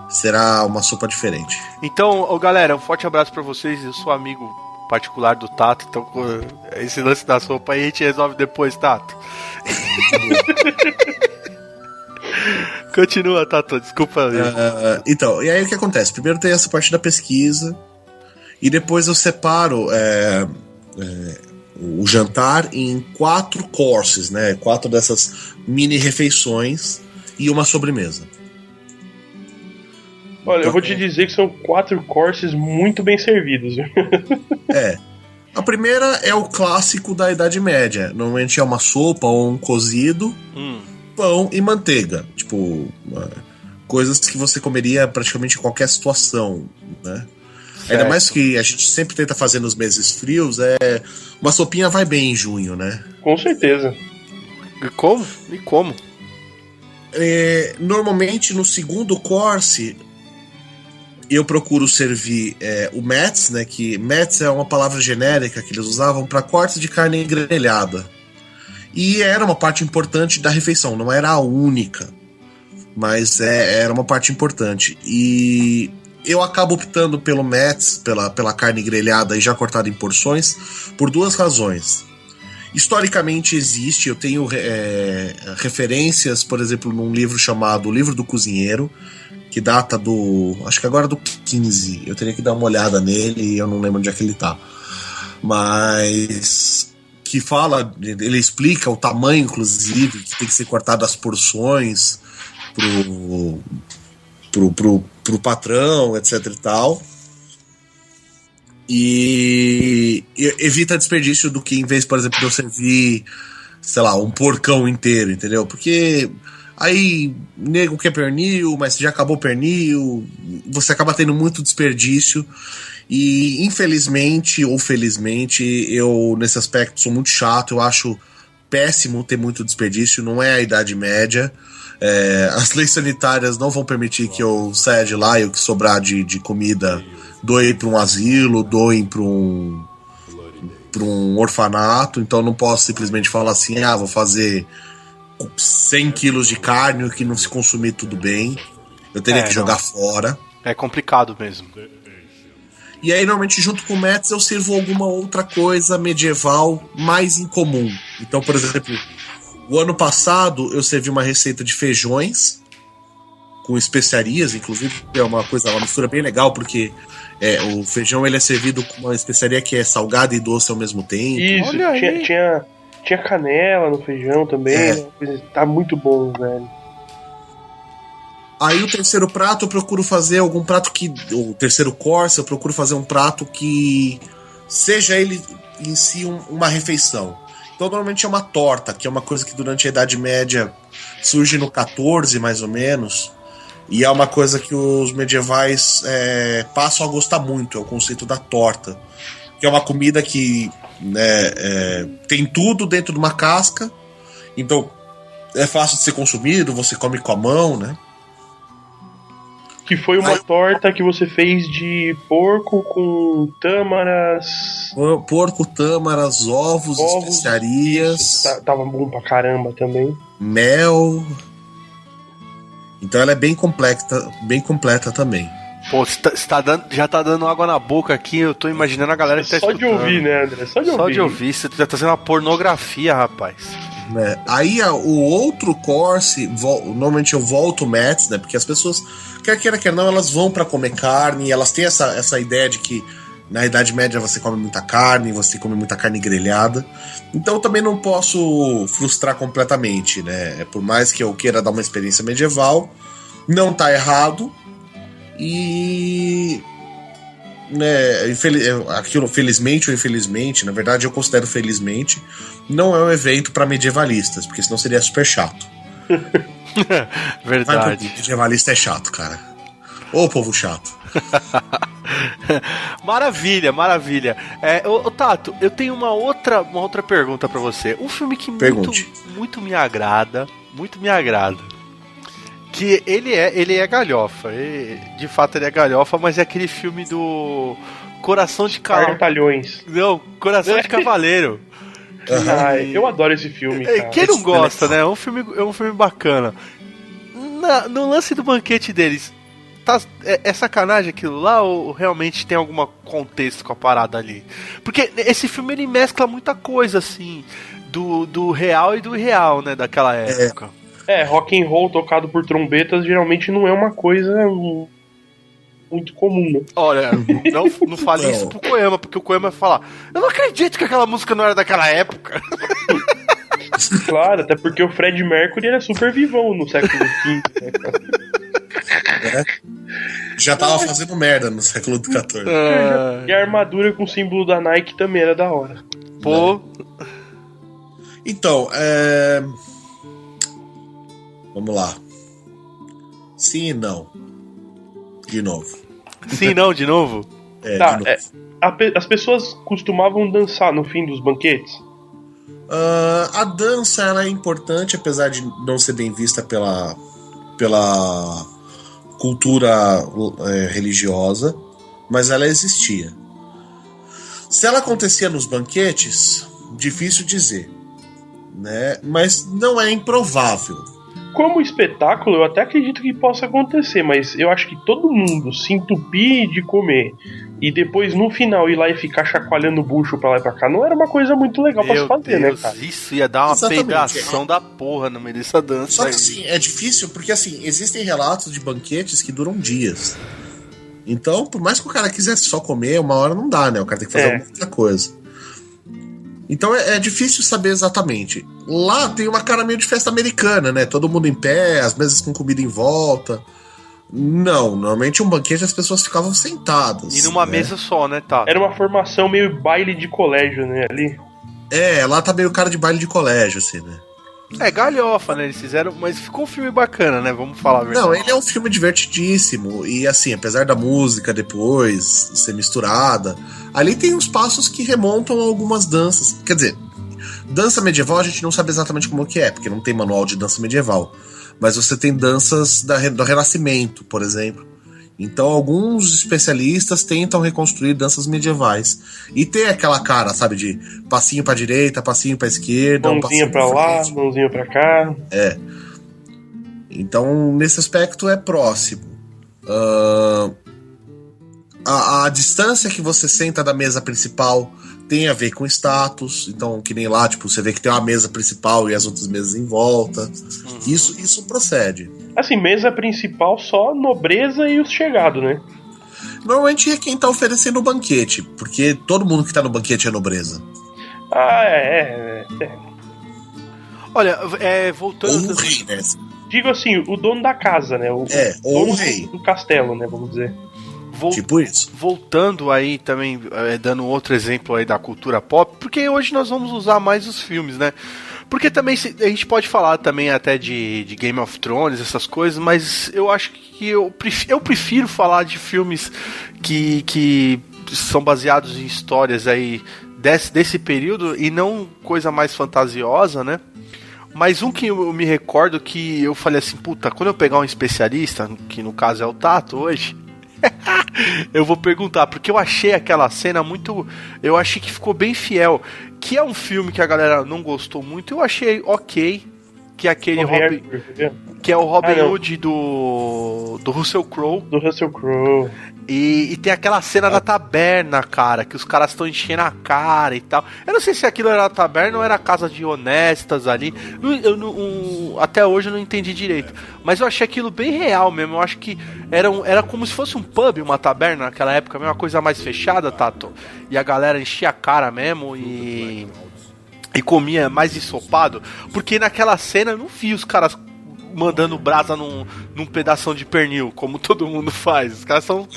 será uma sopa diferente. Então, galera, um forte abraço pra vocês. Eu sou amigo particular do Tato, então esse lance da sopa aí a gente resolve depois, Tato. Continua, Tato, desculpa. Então, e aí o que acontece? Primeiro tem essa parte da pesquisa, e depois eu separo o jantar em 4 courses, né? 4 dessas mini refeições e uma sobremesa. Olha, eu vou te dizer que são 4 courses muito bem servidos. A primeira é o clássico da Idade Média. Normalmente é uma sopa ou um cozido, pão e manteiga. Tipo, coisas que você comeria praticamente em qualquer situação, né? Certo. Ainda mais que a gente sempre tenta fazer nos meses frios, uma sopinha vai bem em junho, né? Com certeza. E como? Normalmente no segundo course eu procuro servir o Metz, né? Que Metz é uma palavra genérica que eles usavam para cortes de carne grelhada. E era uma parte importante da refeição, não era a única, mas era uma parte importante. E eu acabo optando pelo Metz, pela carne grelhada e já cortada em porções, por 2 razões. Historicamente existe, eu tenho referências, por exemplo, num livro chamado O Livro do Cozinheiro, que data acho que agora do 15, eu teria que dar uma olhada nele e eu não lembro onde é que ele tá. Mas que fala, ele explica o tamanho, inclusive, que tem que ser cortado as porções pro patrão, etc e tal. E evita desperdício do que, em vez, por exemplo, de eu servir, sei lá, um porcão inteiro, entendeu? Porque aí nego quer pernil, mas já acabou o pernil, você acaba tendo muito desperdício. E infelizmente ou felizmente eu nesse aspecto sou muito chato. Eu acho péssimo ter muito desperdício. Não é a Idade Média. As leis sanitárias não vão permitir que eu saia de lá e o que sobrar de comida doe para um asilo, doe para um orfanato. Então não posso simplesmente falar assim, vou fazer 100 quilos de carne, o que não se consumir tudo bem. Eu teria que jogar fora. É complicado mesmo. E aí, normalmente, junto com o Metz, eu sirvo alguma outra coisa medieval mais incomum. Então, por exemplo, o ano passado eu servi uma receita de feijões com especiarias, inclusive é uma mistura bem legal, porque o feijão ele é servido com uma especiaria que é salgada e doce ao mesmo tempo. Isso, tinha canela no feijão também, né? Tá muito bom, velho. Aí o terceiro prato eu procuro fazer algum prato o terceiro course eu procuro fazer um prato que seja ele em si uma refeição. Então normalmente é uma torta, que é uma coisa que durante a Idade Média surge no 14 mais ou menos, e é uma coisa que os medievais passam a gostar muito, é o conceito da torta, que é uma comida que tem tudo dentro de uma casca, então é fácil de ser consumido, você come com a mão, né? Que foi uma torta que você fez de porco com tâmaras. Porco, tâmaras, ovos especiarias. Isso, tava bom pra caramba também. Mel. Então ela é bem completa também. Pô, já tá dando água na boca aqui, eu tô imaginando a galera que tá escutando. Só de ouvir, né, André? Só de ouvir. Você já tá fazendo uma pornografia, rapaz. Aí o outro corse, normalmente eu volto Mets, né? Porque as pessoas, quer queira, quer não, elas vão pra comer carne, elas têm essa ideia de que na Idade Média você come muita carne, você come muita carne grelhada. Então eu também não posso frustrar completamente, né? Por mais que eu queira dar uma experiência medieval, não tá errado. E né, aquilo, felizmente ou infelizmente, na verdade eu considero felizmente, não é um evento pra medievalistas, porque senão seria super chato. Verdade. Medievalista é chato, cara. Ô povo chato. Maravilha. Ô Tato, eu tenho uma outra pergunta pra você. Um filme que muito me agrada, que ele é galhofa. De fato ele é galhofa, mas é aquele filme do Coração de Cartalhões. Não, Coração de Cavaleiro. Ai, eu adoro esse filme, cara. Quem não gosta, né? É um filme bacana. No lance do banquete deles, é sacanagem aquilo lá ou realmente tem algum contexto com a parada ali? Porque esse filme ele mescla muita coisa, assim, do real e do irreal, né? Daquela época. Rock and roll tocado por trombetas geralmente não é uma coisa muito comum, né? Olha, não fale isso pro Koyama, porque o Koyama vai falar: eu não acredito que aquela música não era daquela época. Claro, até porque o Fred Mercury era super vivão no século XV. Já tava fazendo merda no século XIV. E a armadura com o símbolo da Nike também era da hora. Pô. Então, vamos lá. Sim e não. De novo. Sim e não, de novo? De novo. As pessoas costumavam dançar no fim dos banquetes? A dança ela é importante, apesar de não ser bem vista pela cultura religiosa, mas ela existia. Se ela acontecia nos banquetes, difícil dizer, né? Mas não é improvável. Como espetáculo, eu até acredito que possa acontecer, mas eu acho que todo mundo se entupir de comer e depois no final ir lá e ficar chacoalhando o bucho pra lá e pra cá não era uma coisa muito legal pra se fazer, né, cara? Isso ia dar uma peidação da porra no meio dessa dança. Só que assim, é difícil porque assim, existem relatos de banquetes que duram dias. Então, por mais que o cara quisesse só comer, uma hora não dá, né? O cara tem que fazer alguma outra coisa. Então é difícil saber exatamente. Lá tem uma cara meio de festa americana, né? Todo mundo em pé, as mesas com comida em volta. Não, normalmente um banquete as pessoas ficavam sentadas. E numa mesa só, né, tá? Era uma formação meio baile de colégio, né, ali. Lá tá meio cara de baile de colégio, assim, né? Galhofa, né? Eles fizeram, mas ficou um filme bacana, né? Vamos falar a verdade. Não, ele é um filme divertidíssimo. E assim, apesar da música depois ser misturada, ali tem uns passos que remontam a algumas danças. Quer dizer, dança medieval a gente não sabe exatamente como que é, porque não tem manual de dança medieval. Mas você tem danças do Renascimento, por exemplo. Então alguns especialistas tentam reconstruir danças medievais. E tem aquela cara, sabe, de passinho pra direita, passinho pra esquerda, mãozinha pra lá, mãozinha pra cá. Então nesse aspecto é próximo. A distância que você senta da mesa principal tem a ver com status. Então, que nem lá, tipo, você vê que tem uma mesa principal e as outras mesas em volta. Isso procede. Assim, mesa principal só nobreza e os chegados, né? Normalmente é quem tá oferecendo o banquete, porque todo mundo que tá no banquete é nobreza. Olha, voltando... Ou o rei, né? Digo assim, o dono da casa, né? Ou dono o rei. do castelo, né? Vamos dizer. Tipo isso. Voltando aí também, dando outro exemplo aí da cultura pop, porque hoje nós vamos usar mais os filmes, né? Porque também a gente pode falar também até de Game of Thrones, essas coisas, mas eu acho que eu prefiro falar de filmes que são baseados em histórias aí desse período e não coisa mais fantasiosa, né? Mas um que eu me recordo que eu falei assim, puta, quando eu pegar um especialista, que no caso é o Tato hoje, eu vou perguntar, porque eu achei aquela cena muito... Eu achei que ficou bem fiel. Que é um filme que a galera não gostou muito. Eu achei ok. que é aquele Robin, que é o Robin Hood do Russell Crowe. Do Russell Crowe. E tem aquela cena da taberna, cara, que os caras estão enchendo a cara e tal. Eu não sei se aquilo era a taberna ou era a casa de honestas ali. Até hoje eu não entendi direito. Mas eu achei aquilo bem real mesmo. Eu acho que era como se fosse um pub, uma taberna naquela época, mesmo, uma coisa mais fechada, Tato. E a galera enchia a cara mesmo e comia mais ensopado. Porque naquela cena eu não vi os caras mandando brasa num pedação de pernil, como todo mundo faz. Os caras estão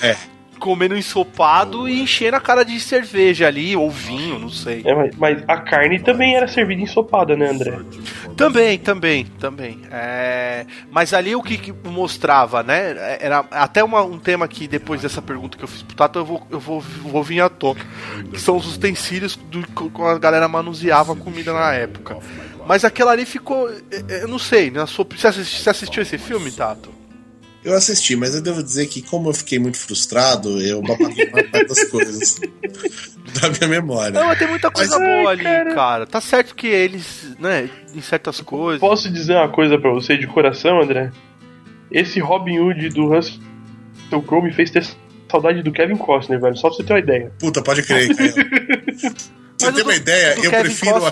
comendo ensopado e enchendo a cara de cerveja ali, ou vinho, não sei. Mas a carne também era servida ensopada, né, André? Também. Mas ali o que mostrava, né? Era até um tema que depois dessa pergunta que eu fiz pro Tato, eu vou vir à tona. Que são os utensílios que a galera manuseava a comida na época. Mas aquela ali ficou. Eu não sei, você assistiu esse filme, Tato? Eu assisti, mas eu devo dizer que, como eu fiquei muito frustrado, eu babaguei uma parte das coisas da minha memória. Não, mas tem muita coisa boa ali, cara. Tá certo que eles, né, em certas coisas. Posso dizer uma coisa pra você de coração, André? Esse Robin Hood do Russell Crowe me fez ter saudade do Kevin Costner, velho. Só pra você ter uma ideia. Puta, pode crer, cara. Você tem uma ideia? Eu prefiro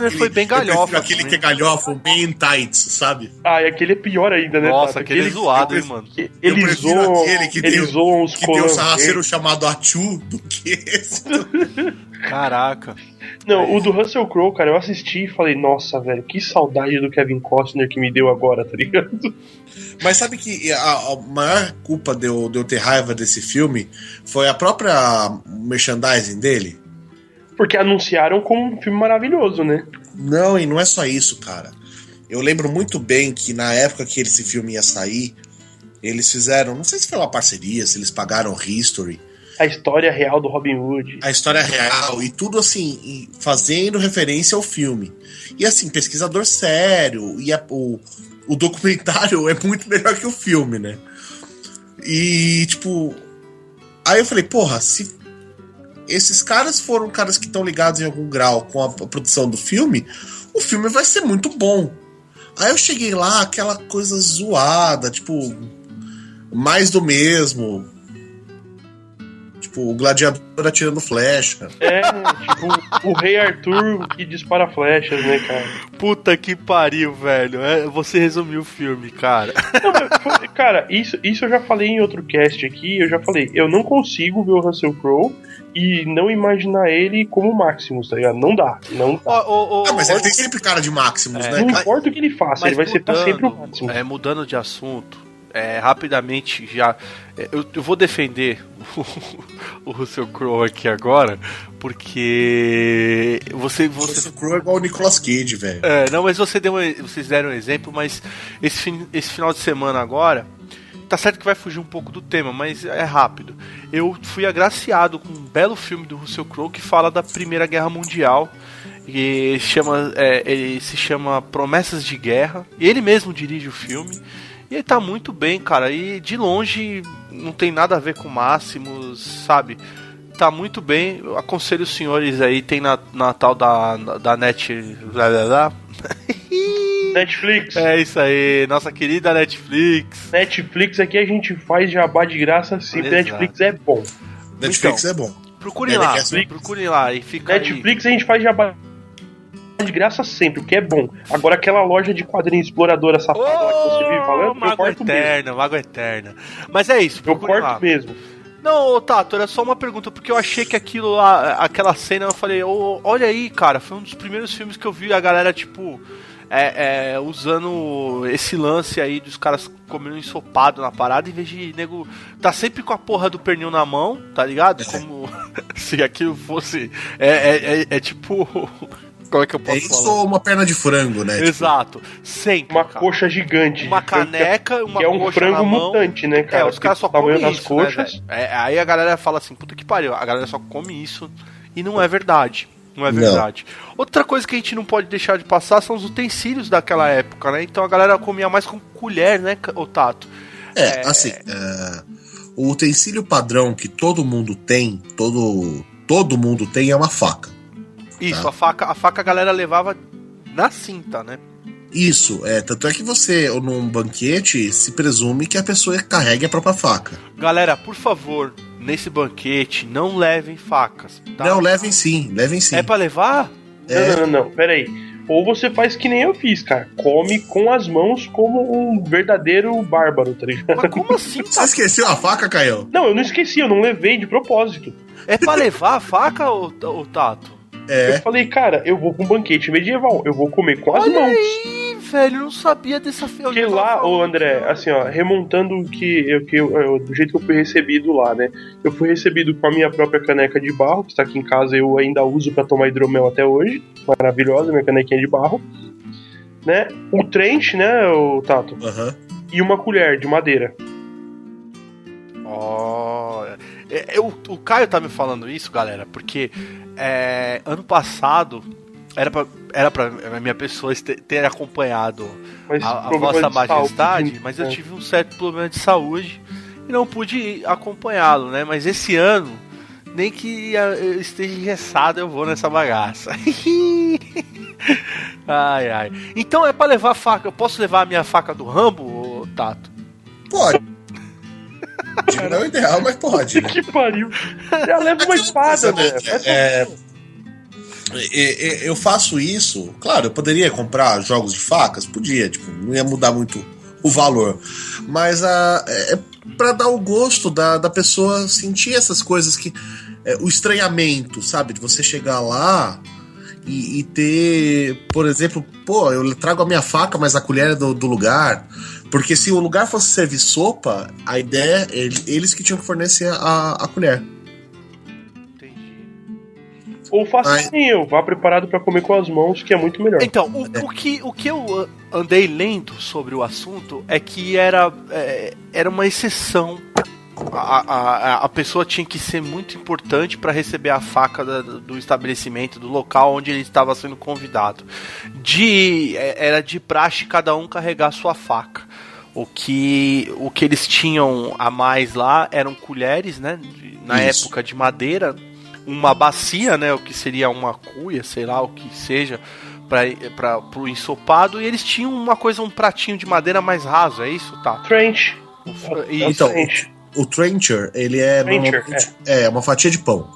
aquele que é galhofa, o Man in Tights, sabe? Ah, e aquele é pior ainda, né? Nossa, aquele é zoado, hein, mano. Eles zoam os que tem um sarraceiro chamado Achu do que esse. Caraca. Não, o do Russell Crowe, cara, eu assisti e falei, nossa, velho, que saudade do Kevin Costner que me deu agora, tá ligado? Mas sabe que a maior culpa de eu ter raiva desse filme foi a própria merchandising dele? Porque anunciaram como um filme maravilhoso, né? Não, e não é só isso, cara. Eu lembro muito bem que na época que esse filme ia sair, eles fizeram, não sei se foi uma parceria, se eles pagaram History. A história real do Robin Hood. A história real, e tudo assim, fazendo referência ao filme. E assim, pesquisador sério, e o documentário é muito melhor que o filme, né? E, tipo... Aí eu falei, porra, se esses caras foram caras que estão ligados em algum grau com a produção do filme, o filme vai ser muito bom. Aí eu cheguei lá, aquela coisa zoada, tipo, mais do mesmo. Tipo, o gladiador atirando flecha. Tipo, o rei Arthur que dispara flechas, né, cara? Puta que pariu, velho. Você resumiu o filme, cara. Não, cara, isso eu já falei em outro cast aqui, eu não consigo ver o Russell Crowe e não imaginar ele como Maximus, tá ligado? Não dá. Mas ele tem sempre cara de Maximus, né? Não importa o que ele faça, ele vai ser pra sempre o Maximus. Mudando de assunto, rapidamente já... Eu vou defender o Russell Crowe aqui agora, porque o Russell Crowe é igual o Nicolas Cage, velho. Não, mas vocês deram um exemplo, mas esse final de semana agora, tá certo que vai fugir um pouco do tema, mas é rápido. Eu fui agraciado com um belo filme do Russell Crowe que fala da Primeira Guerra Mundial. E ele se chama Promessas de Guerra. E ele mesmo dirige o filme. E ele tá muito bem, cara. E de longe não tem nada a ver com Máximos, sabe? Tá muito bem. Eu aconselho os senhores aí. Tem na tal da Netflix. É isso aí, nossa querida Netflix. Netflix aqui a gente faz jabá de graça sempre. Netflix é bom. Netflix é bom. Procurem lá e fica Netflix aí. A gente faz jabá de graça sempre, o que é bom. Agora aquela loja de quadrinho exploradora safada lá que você vive falando, Mago Eterna. Mas é isso, eu corto mesmo. Não, Tato, era só uma pergunta, porque eu achei que aquilo lá, aquela cena, eu falei, olha aí, cara, foi um dos primeiros filmes que eu vi a galera, tipo, usando esse lance aí dos caras comendo ensopado na parada, em vez de nego tá sempre com a porra do pernil na mão, tá ligado? Como se aquilo fosse tipo... Como é que eu posso falar? Isso ou uma perna de frango, né? Exato. Sempre. Uma coxa gigante. Uma caneca, uma coxa. É um frango mutante, né, cara? Os caras só comem isso, coxas. Né, aí a galera fala assim, puta que pariu, a galera só come isso. E não é verdade. Não é verdade. Não. Outra coisa que a gente não pode deixar de passar são os utensílios daquela época, né? Então a galera comia mais com colher, né, o Tato? O utensílio padrão que todo mundo tem, todo mundo tem é uma faca. Isso, tá? a faca a galera levava na cinta, né? Isso, tanto é que você, num banquete, se presume que a pessoa carregue a própria faca. Galera, por favor, nesse banquete, não levem facas, tá? Não, levem sim. É pra levar? Não, peraí. Ou você faz que nem eu fiz, cara. Come com as mãos como um verdadeiro bárbaro, tá ligado? Mas como assim, Você esqueceu a faca, Caio? Não, eu não esqueci, eu não levei de propósito. É pra levar a faca, ô Tato? Eu falei, cara, eu vou pra um banquete medieval, eu vou comer com as Olha mãos. aí, velho, eu não sabia dessa... Porque lá, ô André, assim, ó, remontando do jeito que eu fui recebido lá, né? Eu fui recebido com a minha própria caneca de barro, que está aqui em casa, eu ainda uso pra tomar hidromel até hoje. Maravilhosa, minha canequinha de barro. Né? O trench, né, o Tato? Aham. E uma colher de madeira. O Caio tá me falando isso, galera, porque ano passado era pra minha pessoa ter acompanhado a Vossa Majestade, saúde, mas eu tive um certo problema de saúde e não pude acompanhá-lo, né? Mas esse ano, nem que eu esteja engessado, eu vou nessa bagaça. Ai. Então é pra levar faca. Eu posso levar a minha faca do Rambo, Tato? Pode. Não é o ideal, mas pode. Né? Que pariu. Eu levo uma espada, velho. Eu faço isso. Claro, eu poderia comprar jogos de facas, podia, tipo, não ia mudar muito o valor. Mas é pra dar o gosto da pessoa sentir essas coisas que. O estranhamento, sabe? De você chegar lá e ter, por exemplo, eu trago a minha faca, mas a colher é do lugar. Porque se o lugar fosse servir sopa, a ideia é eles que tinham que fornecer a colher. Entendi. Ou faça assim, eu vá preparado pra comer com as mãos, que é muito melhor. Então, o que eu andei lendo sobre o assunto é que era uma exceção. A pessoa tinha que ser muito importante para receber a faca do estabelecimento, do local onde ele estava sendo convidado. Era de praxe cada um carregar a sua faca. O que eles tinham a mais lá eram colheres, né? Na época de madeira, uma bacia, né? O que seria uma cuia, sei lá o que seja, para o ensopado. E eles tinham um pratinho de madeira mais raso, é isso, tá? Trench. Então, o trencher, ele é uma fatia de pão.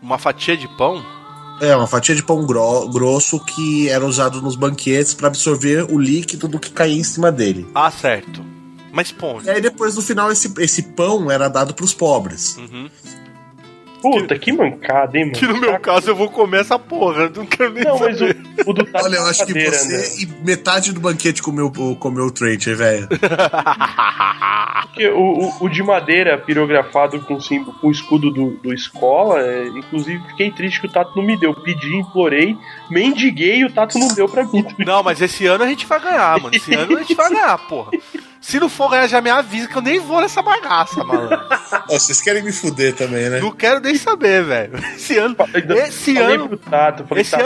Uma fatia de pão? Uma fatia de pão grosso que era usado nos banquetes para absorver o líquido do que caía em cima dele. Ah, certo. Mas pão. E aí depois, no final, esse pão era dado pros pobres. Uhum. Puta, que mancada, hein, mano? Que no meu caso eu vou comer essa porra. Não quero nem saber. Mas o do Tato. Olha, eu acho que você, né? e metade do banquete comeu o trencher, velho. Porque o de madeira pirografado com o escudo do escola, inclusive fiquei triste que o Tato não me deu. Pedi, implorei, mendiguei e o Tato não deu pra mim. Não, mas esse ano a gente vai ganhar, mano. Esse ano a gente vai ganhar, porra. Se não for ganhar, já me avisa que eu nem vou nessa bagaça, malandro. Vocês querem me fuder também, né? Não quero nem saber, velho. Esse ano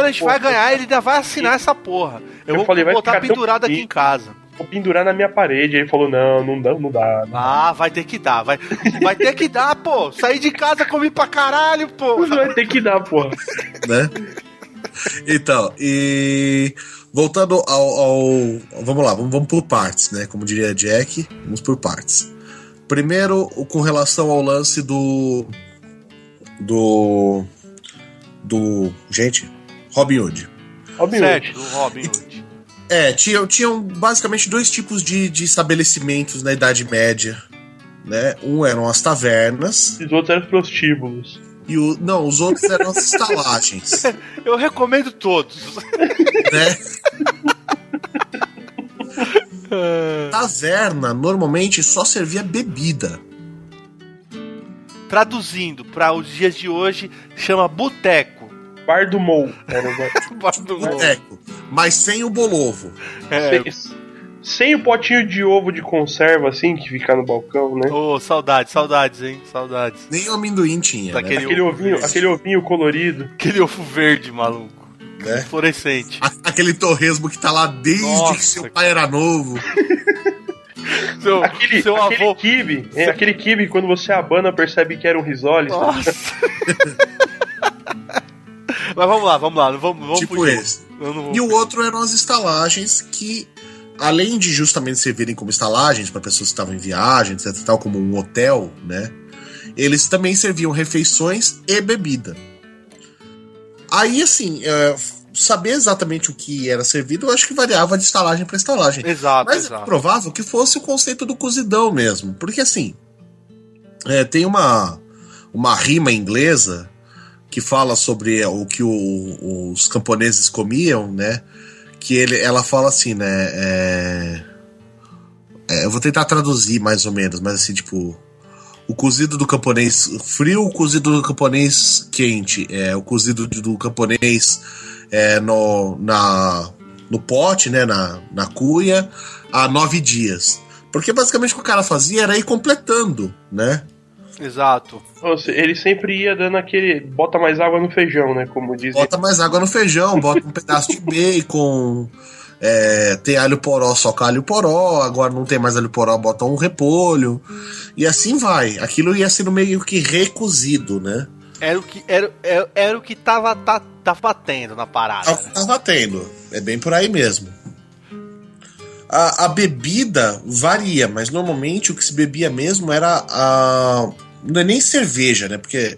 a gente vai ganhar, ele ainda vai assinar essa porra. Eu vou botar pendurado aqui em casa. Vou pendurar na minha parede. Aí ele falou, não dá. Ah, vai ter que dar, vai ter que dar, pô. Saí de casa, comi pra caralho, pô. Vai ter que dar, porra. Né? Então, voltando vamos lá, vamos por partes, né? Como diria Jack, vamos por partes. Primeiro, com relação ao lance do Robin Hood. Certo, do Robin Hood. Tinham basicamente dois tipos de estabelecimentos na Idade Média, né? Um eram as tavernas. E os outros eram os prostíbulos. Os outros eram as estalagens. Eu recomendo todos. Né? Taverna normalmente só servia bebida. Traduzindo para os dias de hoje, chama boteco. Bar do Mou. Bar do Mou. Boteco, mas sem o bolovo. Sem o potinho de ovo de conserva, assim, que fica no balcão, né? Saudades, hein? Saudades. Nem o amendoim tinha, né? Aquele ovinho colorido. Aquele ovo verde, maluco. Né? Fluorescente. Aquele torresmo que tá lá desde que seu pai era novo. Seu avô. Aquele quibe, quando você abana, percebe que era um risole. Nossa. Mas vamos lá. Vamos tipo fugir. esse. E o outro eram as estalagens que, além de justamente servirem como estalagens para pessoas que estavam em viagem, etc, tal, como um hotel, né? Eles também serviam refeições e bebida. Aí, assim, saber exatamente o que era servido, eu acho que variava de estalagem para estalagem. Exato, Mas é provável que fosse o conceito do cozidão mesmo. Porque, assim, tem uma rima inglesa que fala sobre o que os camponeses comiam, né? Que ela fala assim, né? Eu vou tentar traduzir mais ou menos, mas assim, tipo... O cozido do camponês frio, o cozido do camponês quente. O cozido do camponês no pote, né? Na cuia, há 9 dias. Porque basicamente o que o cara fazia era ir completando, né? Exato. Ele sempre ia dando aquele... Bota mais água no feijão, né? Como dizia. Bota mais água no feijão, bota um pedaço de bacon... tem alho poró, soca alho poró. Agora não tem mais alho poró, bota um repolho. E assim vai. Aquilo ia sendo meio que recozido, né? Era o que tava batendo na parada. Tava tendo. É bem por aí mesmo. A bebida varia, mas normalmente o que se bebia mesmo era não é nem cerveja, né? Porque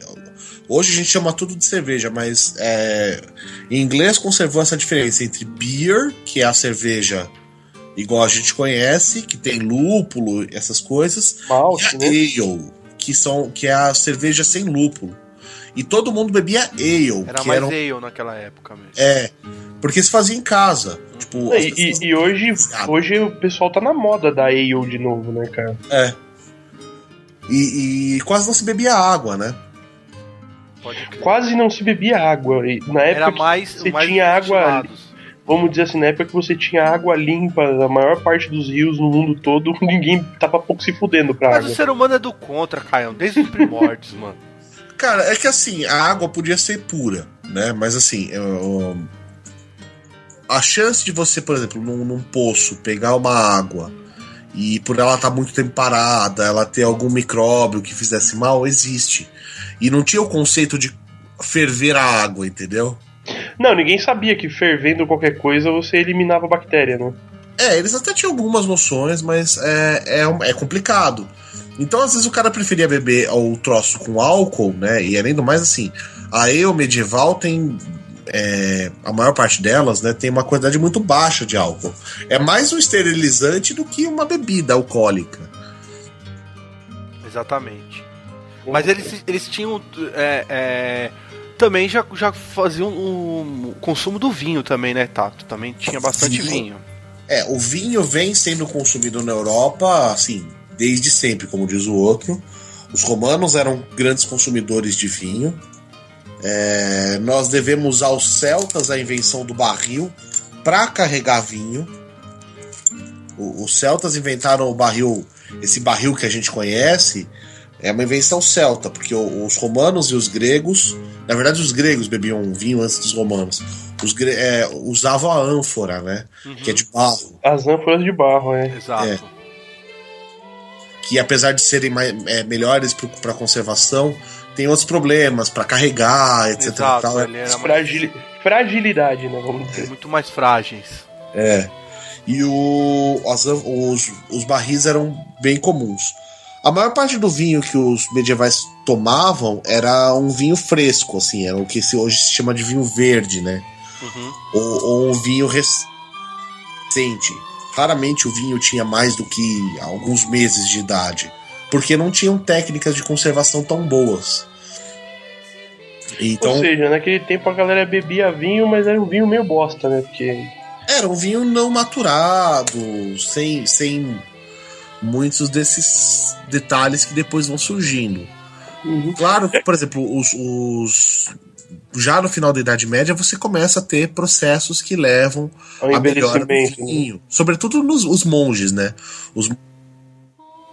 hoje a gente chama tudo de cerveja, mas em inglês conservou essa diferença entre beer, que é a cerveja igual a gente conhece, que tem lúpulo, essas coisas, Malte, e a ale, que é a cerveja sem lúpulo. E todo mundo bebia ale. Era mais ale naquela época mesmo. Porque se fazia em casa. Tipo, e hoje o pessoal tá na moda da ale de novo, né, cara? E quase não se bebia água, né? Quase não se bebia água. E na época era mais, você tinha água. Vamos dizer assim, na época que você tinha água limpa, a maior parte dos rios no mundo todo, ninguém tava pouco se fudendo pra água. Mas o ser humano é do contra, Caio, desde os primórdios, mano. Cara, é que assim, a água podia ser pura, né? Mas assim, a chance de você, por exemplo, num poço, pegar uma água e por ela estar muito tempo parada, ela ter algum micróbio que fizesse mal, existe. E não tinha o conceito de ferver a água, entendeu? Não, ninguém sabia que fervendo qualquer coisa você eliminava a bactéria, né? Eles até tinham algumas noções, mas é complicado. Então, às vezes, o cara preferia beber o troço com álcool, né? E além do mais, assim, a ale medieval tem... a maior parte delas, né, tem uma quantidade muito baixa de álcool. É mais um esterilizante do que uma bebida alcoólica. Exatamente. Mas eles tinham... também já faziam o consumo do vinho também, né, Tato? Também tinha bastante vinho. O vinho vem sendo consumido na Europa, assim, desde sempre, como diz o outro. Os romanos eram grandes consumidores de vinho. Nós devemos aos celtas a invenção do barril para carregar vinho. Os celtas inventaram o barril, esse barril que a gente conhece, é uma invenção celta, porque os romanos e os gregos, na verdade os gregos bebiam vinho antes dos romanos, usavam a ânfora, né? Uhum. Que é de barro. As ânforas de barro, Exato. Que apesar de serem melhores para conservação, tem outros problemas para carregar, etc. Exato, tal. Fragilidade, né? Vamos dizer. Muito mais frágeis. E os barris eram bem comuns. A maior parte do vinho que os medievais tomavam era um vinho fresco, assim, era o que hoje se chama de vinho verde, né? Uhum. Ou um vinho recente. Raramente o vinho tinha mais do que alguns meses de idade, porque não tinham técnicas de conservação tão boas. Então, ou seja, naquele tempo a galera bebia vinho, mas era um vinho meio bosta, né? Porque... era um vinho não maturado, sem muitos desses detalhes que depois vão surgindo. Uhum. Claro que, por exemplo, já no final da Idade Média você começa a ter processos que levam a melhora do vinho. Né? Sobretudo os monges, né? Os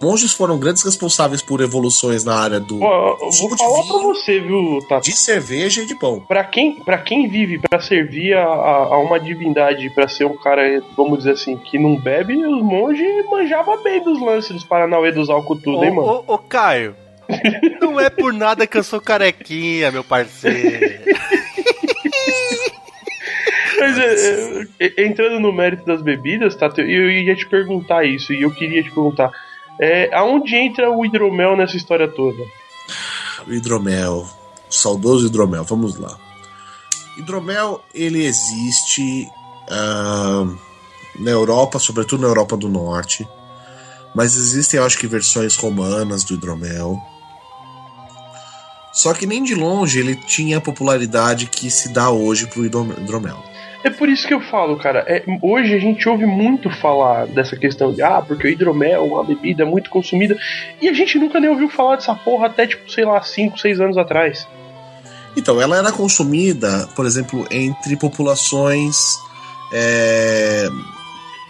monges foram grandes responsáveis por evoluções na área do... vou falar pra você, viu, Tato? De cerveja e de pão. Pra quem vive pra servir a uma divindade, pra ser um cara, vamos dizer assim, que não bebe, os monges manjavam bem dos lances dos Paranauê dos álcool tudo, hein, mano? Ô, Caio, não é por nada que eu sou carequinha, meu parceiro. Mas entrando no mérito das bebidas, tá, eu ia te perguntar isso, e eu queria te perguntar, aonde entra o hidromel nessa história toda? O hidromel, o saudoso hidromel, vamos lá. Hidromel, ele existe na Europa, sobretudo na Europa do Norte, mas existem, eu acho que, versões romanas do hidromel. Só que nem de longe ele tinha a popularidade que se dá hoje pro hidromel. É por isso que eu falo, cara, hoje a gente ouve muito falar dessa questão de, porque o hidromel é uma bebida muito consumida, e a gente nunca nem ouviu falar dessa porra até, tipo, sei lá, 5, 6 anos atrás. Então, ela era consumida, por exemplo, entre populações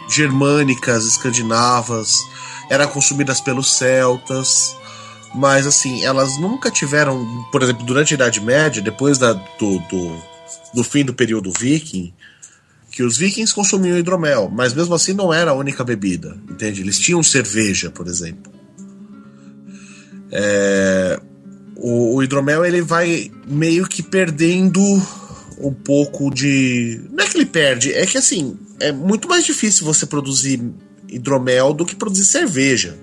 germânicas, escandinavas, era consumidas pelos celtas, mas assim, elas nunca tiveram, por exemplo, durante a Idade Média, depois do fim do período viking, que os vikings consumiam hidromel, mas mesmo assim não era a única bebida, entende? Eles tinham cerveja, por exemplo. O hidromel, ele vai meio que perdendo um pouco de... Não é que ele perde, é que assim, é muito mais difícil você produzir hidromel do que produzir cerveja.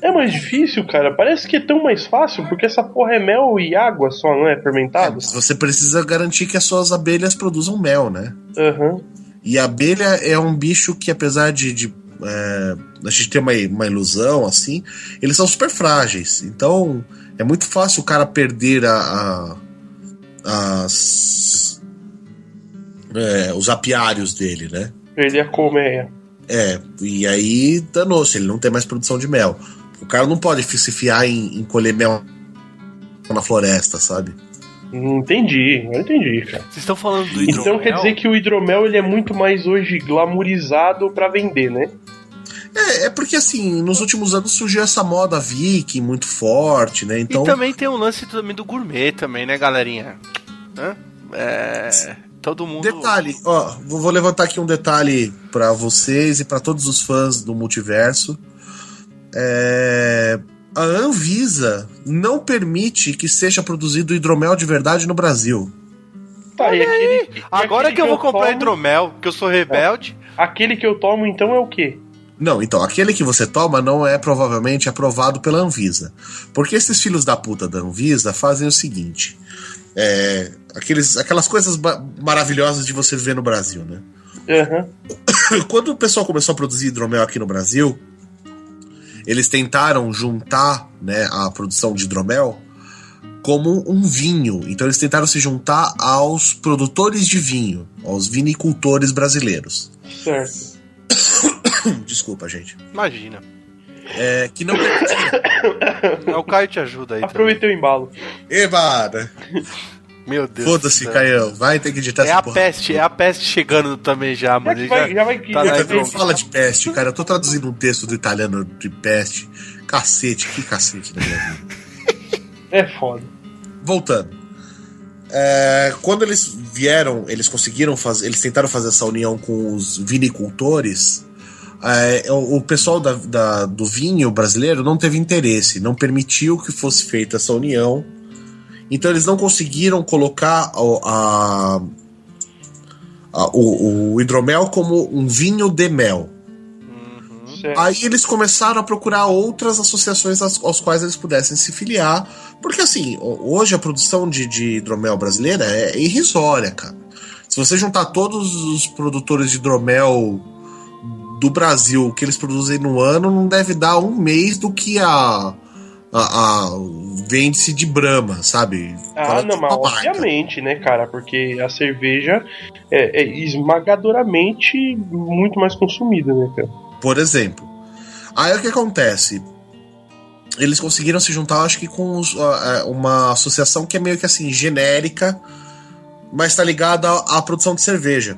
É mais difícil, cara? Parece que é tão mais fácil, porque essa porra é mel e água só, não é fermentado? Mas você precisa garantir que as suas abelhas produzam mel, né? Uhum. E a abelha é um bicho que, apesar de a gente ter uma ilusão, assim, eles são super frágeis. Então, é muito fácil o cara perder os apiários dele, né? Perder a colmeia. E aí danou-se, ele não tem mais produção de mel. O cara não pode se fiar em colher mel na floresta, sabe? Entendi, cara. Vocês estão falando do hidromel? Então quer dizer que o hidromel ele é muito mais hoje glamourizado pra vender, né? É porque assim, nos últimos anos surgiu essa moda viking muito forte, né? Então... E também tem um lance também do gourmet também, né, galerinha? Todo mundo... Detalhe, ó, vou levantar aqui um detalhe pra vocês e pra todos os fãs do multiverso. A Anvisa não permite que seja produzido hidromel de verdade no Brasil. Tá, agora que eu vou comprar hidromel, que eu sou rebelde. Aquele que eu tomo, então, é o quê? Não, então, aquele que você toma não é provavelmente aprovado pela Anvisa. Porque esses filhos da puta da Anvisa fazem o seguinte: aquelas coisas maravilhosas de você viver no Brasil, né? Uhum. Quando o pessoal começou a produzir hidromel aqui no Brasil, eles tentaram juntar, né, a produção de hidromel como um vinho. Então eles tentaram se juntar aos produtores de vinho, aos vinicultores brasileiros. Certo. Desculpa, gente. Imagina. Que não permitia. O Caio te ajuda aí. Aproveitei o embalo. Evada. Meu Deus. Foda-se, Caião. Vai ter que editar essa porra. É a peste chegando também já, mano. Já vai tá não fala de peste, cara. Eu tô traduzindo um texto do italiano de peste. Cacete, que cacete da minha vida. É foda. Voltando. Quando eles vieram, eles conseguiram fazer. Eles tentaram fazer essa união com os vinicultores. O pessoal do vinho brasileiro não teve interesse, não permitiu que fosse feita essa união. Então eles não conseguiram colocar o hidromel como um vinho de mel. Aí eles começaram a procurar outras associações aos quais eles pudessem se filiar. Porque assim, hoje a produção de hidromel brasileira é irrisória, cara. Se você juntar todos os produtores de hidromel do Brasil que eles produzem no ano, não deve dar um mês do que vende-se de Brahma, sabe? Não, mas obviamente, né, cara? Porque a cerveja é esmagadoramente muito mais consumida, né, cara? Por exemplo. Aí o que acontece? Eles conseguiram se juntar, acho que com uma associação que é meio que assim, genérica, mas tá ligada à produção de cerveja.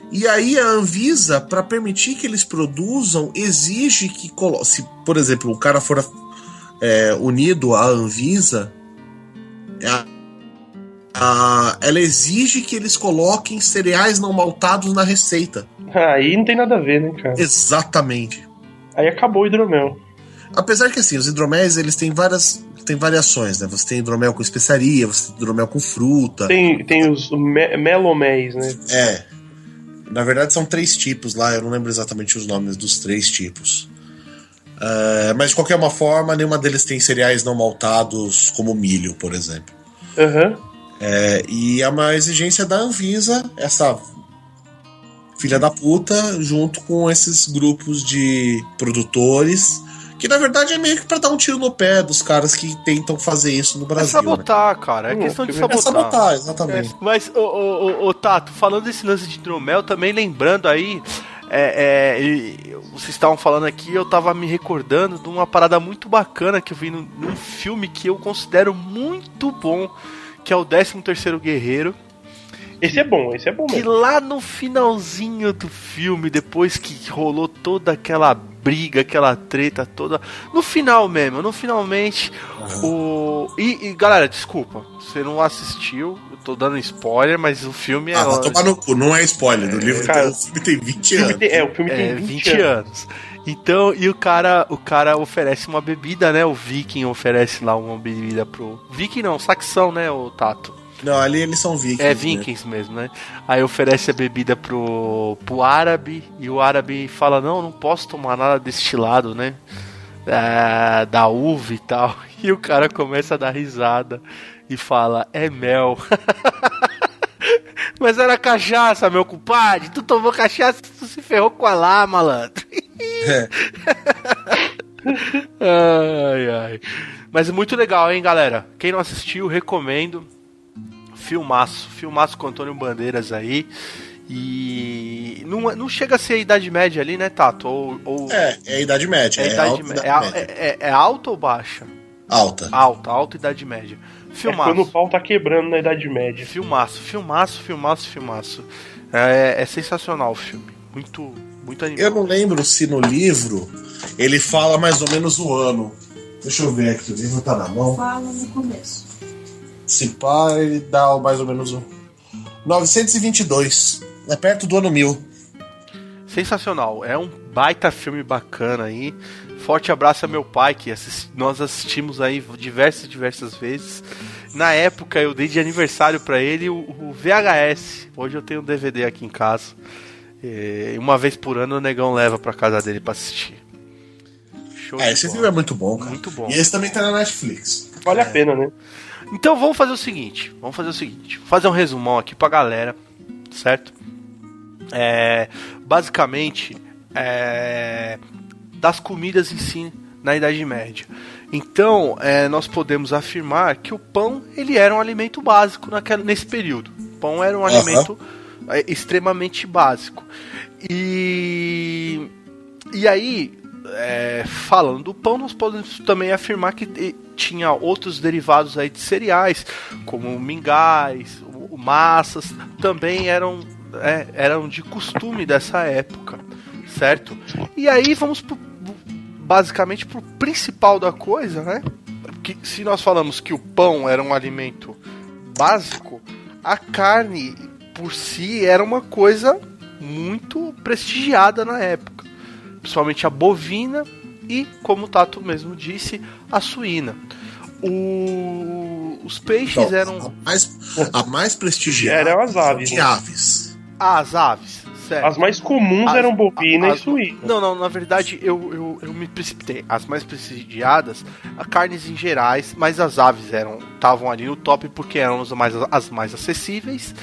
E aí a Anvisa, para permitir que eles produzam, exige que se, por exemplo, o cara for unido à Anvisa, ela exige que eles coloquem cereais não maltados na receita. Aí não tem nada a ver, né, cara? Exatamente. Aí acabou o hidromel. Apesar que assim, os hidroméis, eles têm várias tem variações, né? Você tem hidromel com especiaria, você tem hidromel com fruta. Tem os meloméis, né? Na verdade são 3 tipos lá, eu não lembro exatamente os nomes dos 3 tipos. Mas de qualquer uma forma, nenhuma deles tem cereais não maltados, como milho, por exemplo. E é uma exigência da Anvisa, essa filha da puta, junto com esses grupos de produtores, que na verdade é meio que pra dar um tiro no pé dos caras que tentam fazer isso no Brasil. É sabotar, né? Cara, é questão de sabotar. É sabotar, exatamente. Mas, ô Tato, falando desse lance de hidromel, também lembrando aí, vocês estavam falando aqui, eu tava me recordando de uma parada muito bacana que eu vi num filme que eu considero muito bom, que é o 13º Guerreiro. Esse é bom mesmo. Que lá no finalzinho do filme, depois que rolou toda aquela briga, aquela treta toda, no finalmente, E galera, desculpa, você não assistiu, eu tô dando spoiler, mas o filme é... vai tomar no cu, não é spoiler, do livro cara, o filme tem 20 anos. O filme tem 20 anos. Então, e o cara oferece uma bebida, né? O Viking oferece lá uma bebida pro... Viking não, Saxão, né, o Tato? Não, ali eles são vikings. É vikings mesmo, né? Aí oferece a bebida pro árabe, e o árabe fala, não posso tomar nada destilado, né? Da uva e tal. E o cara começa a dar risada e fala, é mel. Mas era cachaça, meu compadre. Tu tomou cachaça, tu se ferrou com a lá, malandro. Ai. Mas é muito legal, hein, galera? Quem não assistiu, recomendo. Filmaço com Antônio Bandeiras aí. E não chega a ser a Idade Média ali, né, Tato? É a Idade Média. É alta ou baixa? Alta. Alta Idade Média. Filmaço. Quando o pau tá quebrando na Idade Média. Filmaço. É sensacional o filme. Muito animado. Eu não lembro se no livro ele fala mais ou menos o ano. Deixa eu ver aqui, o livro tá na mão. Fala no começo. Se pá, ele dá mais ou menos 922. É perto do ano 1000. Sensacional. É um baita filme bacana aí. Forte abraço a meu pai, que nós assistimos aí diversas vezes. Na época eu dei de aniversário pra ele o VHS. Hoje eu tenho um DVD aqui em casa. E uma vez por ano o negão leva pra casa dele pra assistir. Show esse filme é muito bom, cara. Muito bom. E esse também tá na Netflix. Vale a pena, né? Então vamos fazer o seguinte. Vou fazer um resumão aqui pra galera, certo? Basicamente, das comidas em si na Idade Média. Então, nós podemos afirmar que o pão ele era um alimento básico nesse período. O pão era um alimento extremamente básico. E aí, falando do pão, nós podemos também afirmar que tinha outros derivados aí de cereais, como mingais, massas, também eram de costume dessa época, certo? E aí vamos basicamente pro principal da coisa, né? Que se nós falamos que o pão era um alimento básico, a carne por si era uma coisa muito prestigiada na época, principalmente a bovina e, como o Tato mesmo disse, a suína. Os peixes eram... A mais prestigiada eram as aves. De aves. As aves, certo. As mais comuns eram bovina e suína. Não, na verdade eu me precipitei. As mais prestigiadas, carnes em gerais, mas as aves estavam ali no top porque eram as mais acessíveis.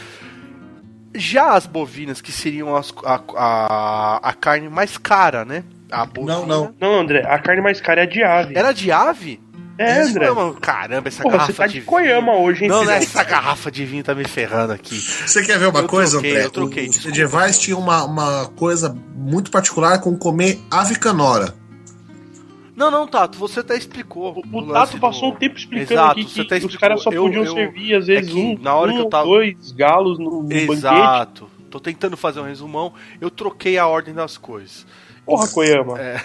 Já as bovinas, que seriam a carne mais cara, né? A bovina. Não, André, a carne mais cara é a de ave. Era de ave? André. Caramba, essa Porra, garrafa você tá de de Koyama hoje, hein? Não, essa garrafa de vinho tá me ferrando aqui. Você quer ver uma coisa, André? Eu troquei. Os medievais tinham uma coisa muito particular com comer ave canora. Não, Tato, você até explicou. O Tato passou um tempo explicando aqui que os caras só podiam servir, às vezes, dois galos no banquete. Exato. Tô tentando fazer um resumão. Eu troquei a ordem das coisas. Porra, Koyama. É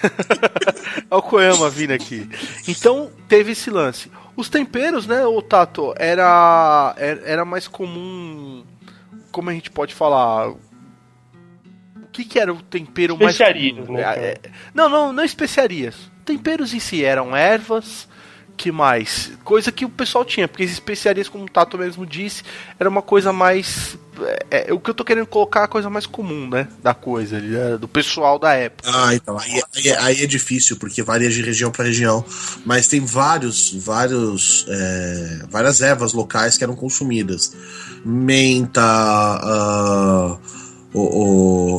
o Koyama vindo aqui. Então, teve esse lance. Os temperos, né, o Tato, era mais comum... Como a gente pode falar... O que era o tempero mais comum? Especiarias, né? Não especiarias. Temperos em si eram ervas, que mais? Coisa que o pessoal tinha, porque as especiarias, como o Tato mesmo disse, era uma coisa mais... o que eu tô querendo colocar é a coisa mais comum, né? Da coisa, do pessoal da época. Então, aí é difícil, porque varia de região para região. Mas tem várias ervas locais que eram consumidas. Menta,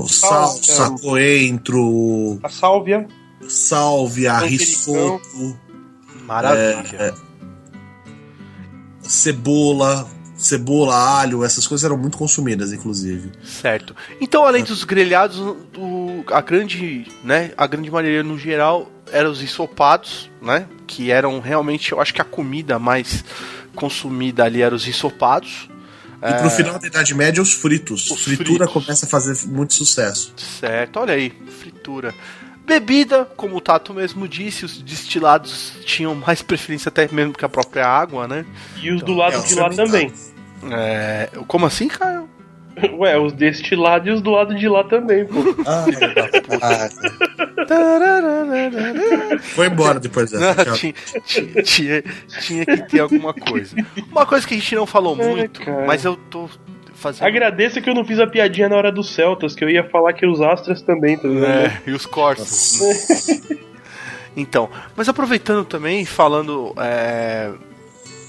salsa, coentro, a sálvia, rissoto, maravilha. Cebola, alho, essas coisas eram muito consumidas, inclusive. Certo. Então, além dos grelhados, a grande maioria no geral eram os ensopados, né? Que eram realmente, eu acho que a comida mais consumida ali eram os ensopados. E pro final da Idade Média, os fritos. Fritura começa a fazer muito sucesso. Certo, olha aí, fritura. Bebida, como o Tato mesmo disse, os destilados tinham mais preferência até mesmo que a própria água, né? E os do lado de lá também. Como assim, Caio? Ué, os destilados e os do lado de lá também, pô. Foi embora depois dessa. Não, tinha que ter alguma coisa. Uma coisa que a gente não falou muito, mas eu tô fazendo... Agradeço que eu não fiz a piadinha na hora dos Celtas, que eu ia falar que os Astras também, tá vendo? E os Corsos. Então, mas aproveitando também, falando,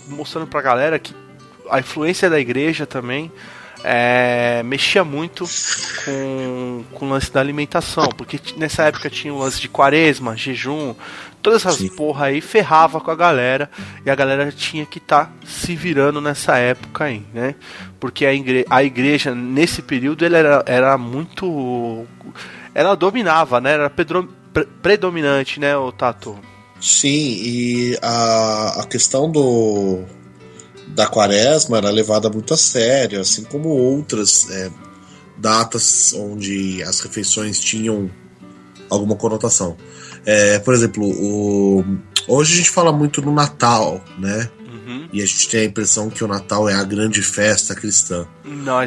mostrando pra galera que a influência da igreja também mexia muito com o lance da alimentação, porque nessa época tinha o lance de quaresma, jejum, todas essas porra aí ferrava com a galera, e a galera tinha que estar se virando nessa época aí, né? Porque a igreja nesse período ela era muito... ela dominava, né? Era predominante, né, o Tato? Sim, e a questão da quaresma era levada muito a sério, assim como outras datas onde as refeições tinham alguma conotação. Por exemplo, hoje a gente fala muito no Natal, né? Uhum. E a gente tem a impressão que o Natal é a grande festa cristã.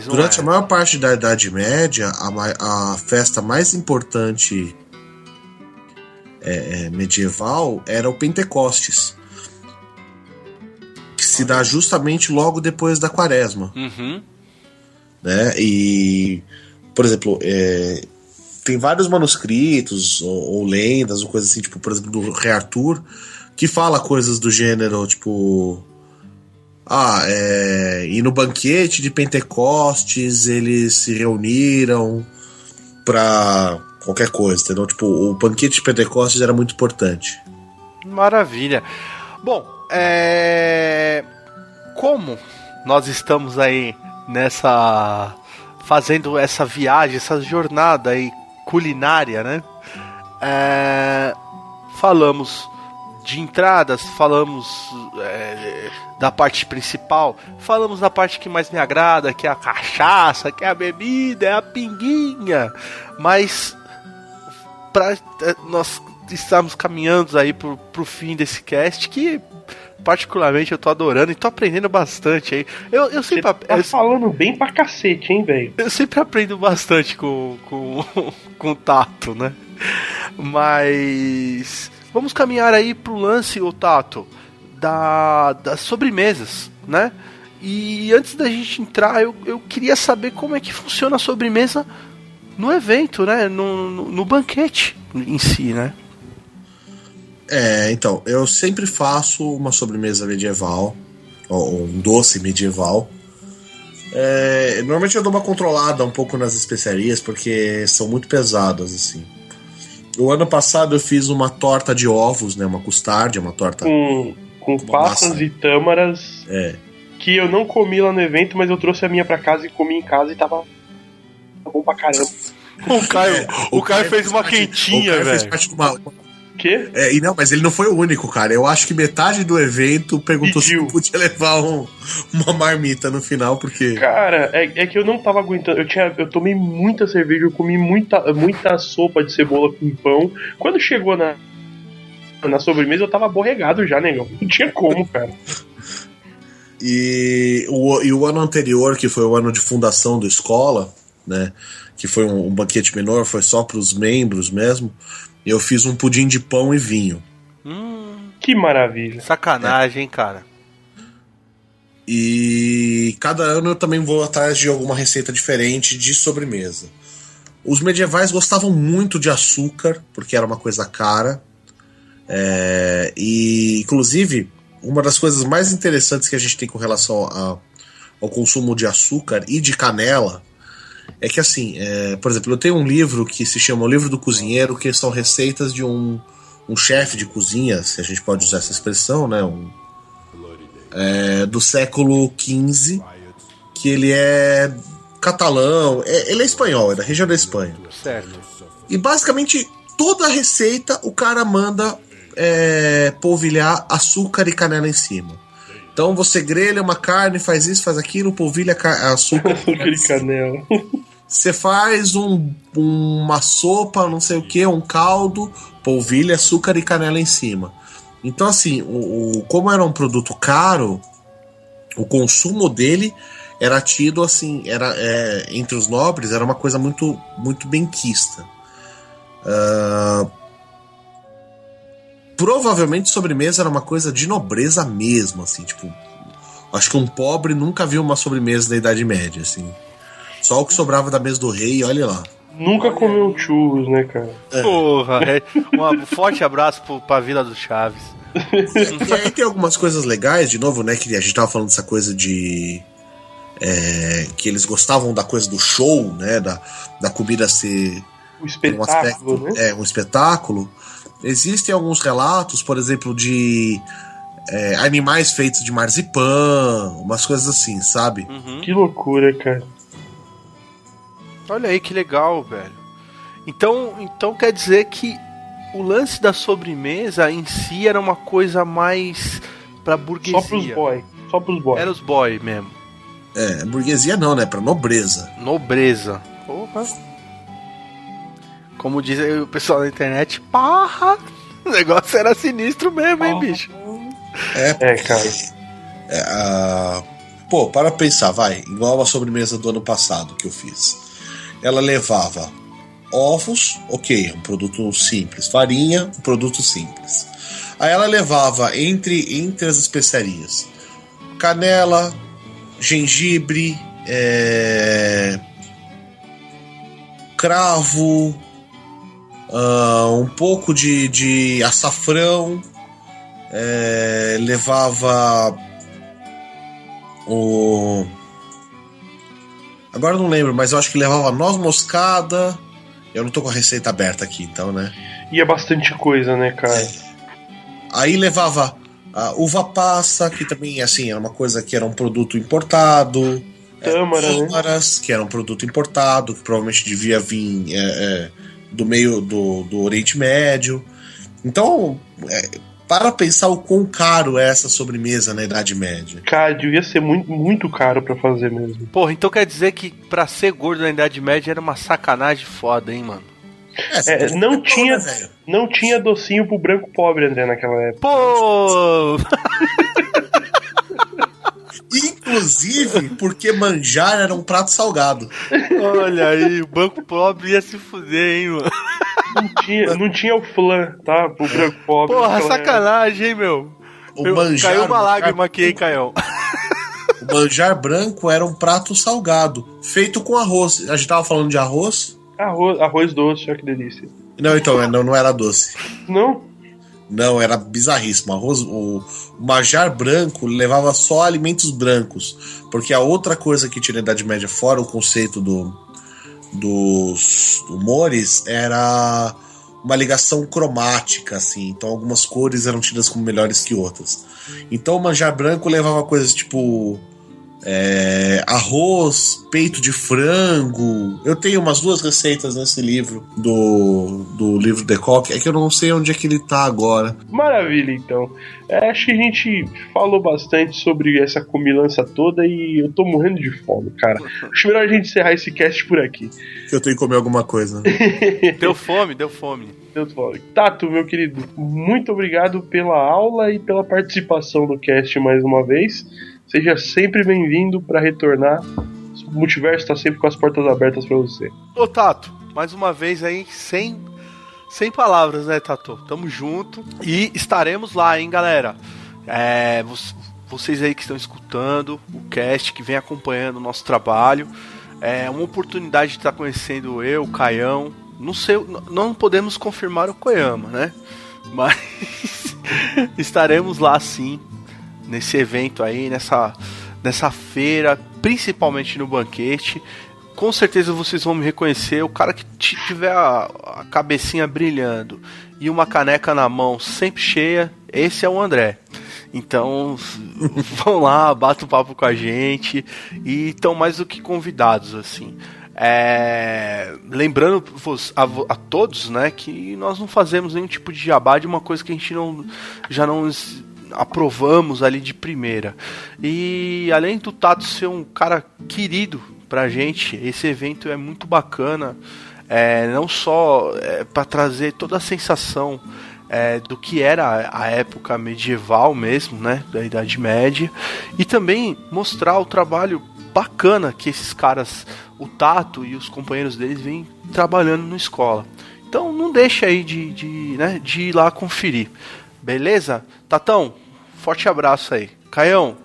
Durante a maior parte da Idade Média, a festa mais importante medieval era o Pentecostes, que se dá justamente logo depois da quaresma. Uhum. Né? E, por exemplo, tem vários manuscritos ou lendas ou coisas assim, tipo, por exemplo, do Rei Arthur, que fala coisas do gênero, tipo... e no banquete de Pentecostes eles se reuniram pra qualquer coisa, entendeu? Tipo, o banquete de Pentecostes era muito importante. Maravilha. Bom, como nós estamos aí fazendo essa viagem, essa jornada aí culinária, né? Falamos de entradas, falamos da parte principal, falamos da parte que mais me agrada, que é a cachaça, que é a bebida, é a pinguinha, mas nós estamos caminhando aí pro fim desse cast, que particularmente eu tô adorando e tô aprendendo bastante aí. Eu sempre falando bem pra cacete, hein, velho? Eu sempre aprendo bastante com o Tato, né? Mas vamos caminhar aí pro lance, ô Tato, das sobremesas, né? E antes da gente entrar, eu queria saber como é que funciona a sobremesa no evento, né? No banquete em si, né? Então, eu sempre faço uma sobremesa medieval, ou um doce medieval. Normalmente eu dou uma controlada um pouco nas especiarias, porque são muito pesadas, assim. O ano passado eu fiz uma torta de ovos, né? Uma custardia, uma torta... Com passas e tâmaras. Que eu não comi lá no evento, mas eu trouxe a minha pra casa e comi em casa e tava bom pra caramba. O Caio fez uma quentinha, velho. Fez parte de uma... Quê? Não, mas ele não foi o único, cara. Eu acho que metade do evento perguntou se podia levar uma marmita no final, porque... Cara, é que eu não tava aguentando. Eu tomei muita cerveja, eu comi muita sopa de cebola com pão. Quando chegou na sobremesa, eu tava aborregado já, negão. Não tinha como, cara. E o ano anterior, que foi o ano de fundação da escola, né? Que foi um banquete menor, foi só pros membros mesmo. Eu fiz um pudim de pão e vinho. Que maravilha. Sacanagem, hein, cara. E cada ano eu também vou atrás de alguma receita diferente de sobremesa. Os medievais gostavam muito de açúcar, porque era uma coisa cara. E, inclusive, uma das coisas mais interessantes que a gente tem com relação ao consumo de açúcar e de canela é que, assim, por exemplo, eu tenho um livro que se chama O Livro do Cozinheiro, que são receitas de um chefe de cozinha, se a gente pode usar essa expressão, né? Do século XV, que ele é catalão, ele é espanhol, é da região da Espanha. Certo. E basicamente toda a receita o cara manda polvilhar açúcar e canela em cima. Então você grelha uma carne, faz isso, faz aquilo, polvilha açúcar e canela. Você faz uma sopa, não sei o que, um caldo, polvilha, açúcar e canela em cima. Então, assim, como era um produto caro, o consumo dele era tido assim, entre os nobres, era uma coisa muito, muito benquista. Provavelmente sobremesa era uma coisa de nobreza mesmo, assim, tipo, acho que um pobre nunca viu uma sobremesa da Idade Média, assim. Só o que sobrava da mesa do rei, olha lá. Nunca comeu churros, né, cara? Porra, um forte abraço pra Vila do Chaves. E aí tem algumas coisas legais, de novo, né, que a gente tava falando dessa coisa de... que eles gostavam da coisa do show, né, da comida ser... Um espetáculo, né? Um espetáculo. Existem alguns relatos, por exemplo, de animais feitos de marzipan, umas coisas assim, sabe? Uhum. Que loucura, cara. Olha aí que legal, velho. Então quer dizer que o lance da sobremesa em si era uma coisa mais pra burguesia. Só pros boy. Era os boy mesmo. Burguesia não, né? Pra nobreza. Nobreza. Porra. Como diz aí o pessoal na internet, parra! O negócio era sinistro mesmo, hein, bicho? Cara. Pô, para pensar, vai. Igual a sobremesa do ano passado que eu fiz. Ela levava ovos, ok, um produto simples. Farinha, um produto simples. Aí ela levava entre as especiarias canela, gengibre, cravo, um pouco de açafrão, levava agora eu não lembro, mas eu acho que levava noz moscada. Eu não tô com a receita aberta aqui, então, né? E é bastante coisa, né, cara? Aí levava uva passa, que também, assim, era uma coisa que era um produto importado. Tâmaras, né? Que era um produto importado, que provavelmente devia vir do meio do Oriente Médio. Então, para pensar o quão caro é essa sobremesa na Idade Média. Cara, devia ser muito, muito caro pra fazer mesmo. Porra, então quer dizer que pra ser gordo na Idade Média era uma sacanagem foda, hein, mano? Não tinha docinho pro branco pobre, André, naquela época. Pô! Inclusive, porque manjar era um prato salgado. Olha aí, o banco pobre ia se fuder, hein, mano? Não tinha o flan, tá? Pro branco pobre. Porra, sacanagem, hein, meu? Caiu uma lágrima aqui, hein, Caião? O manjar branco era um prato salgado, feito com arroz. A gente tava falando de arroz? Arroz doce, olha que delícia. Não, então, não era doce. Não? Não, era bizarríssimo. O manjar branco levava só alimentos brancos, porque a outra coisa que tinha na Idade Média, fora o conceito dos humores, era uma ligação cromática, assim. Então algumas cores eram tidas como melhores que outras. Então o manjar branco levava coisas tipo arroz, peito de frango. Eu tenho umas 2 receitas nesse livro do livro de Koch. É que eu não sei onde é que ele tá agora. Maravilha, então. Acho que a gente falou bastante sobre essa comilança toda e eu tô morrendo de fome, cara. Acho melhor a gente encerrar esse cast por aqui. Que eu tenho que comer alguma coisa. Deu fome. Tato, meu querido, muito obrigado pela aula e pela participação no cast mais uma vez. Seja sempre bem-vindo para retornar. O multiverso está sempre com as portas abertas para você. Ô, Tato, mais uma vez aí, sem Sem palavras, né, Tato? Tamo junto. E estaremos lá, hein, galera? Vocês aí que estão escutando o cast, que vem acompanhando o nosso trabalho. É uma oportunidade de estar conhecendo eu, o Caião. Não sei, não podemos confirmar o Koyama, né? Mas estaremos lá sim, nesse evento aí, nessa feira, principalmente no banquete. Com certeza vocês vão me reconhecer. O cara que tiver a cabecinha brilhando e uma caneca na mão sempre cheia, esse é o André. Então vão lá, batam papo com a gente e estão mais do que convidados, assim. Lembrando a todos, né, que nós não fazemos nenhum tipo de jabá de uma coisa que a gente já não aprovamos ali de primeira. E além do Tato ser um cara querido pra gente, esse evento é muito bacana, não só para trazer toda a sensação do que era a época medieval mesmo, né, da Idade Média, e também mostrar o trabalho bacana que esses caras, o Tato e os companheiros deles, vêm trabalhando na escola. Então não deixa aí de ir lá conferir. Beleza? Tatão, forte abraço aí. Caião,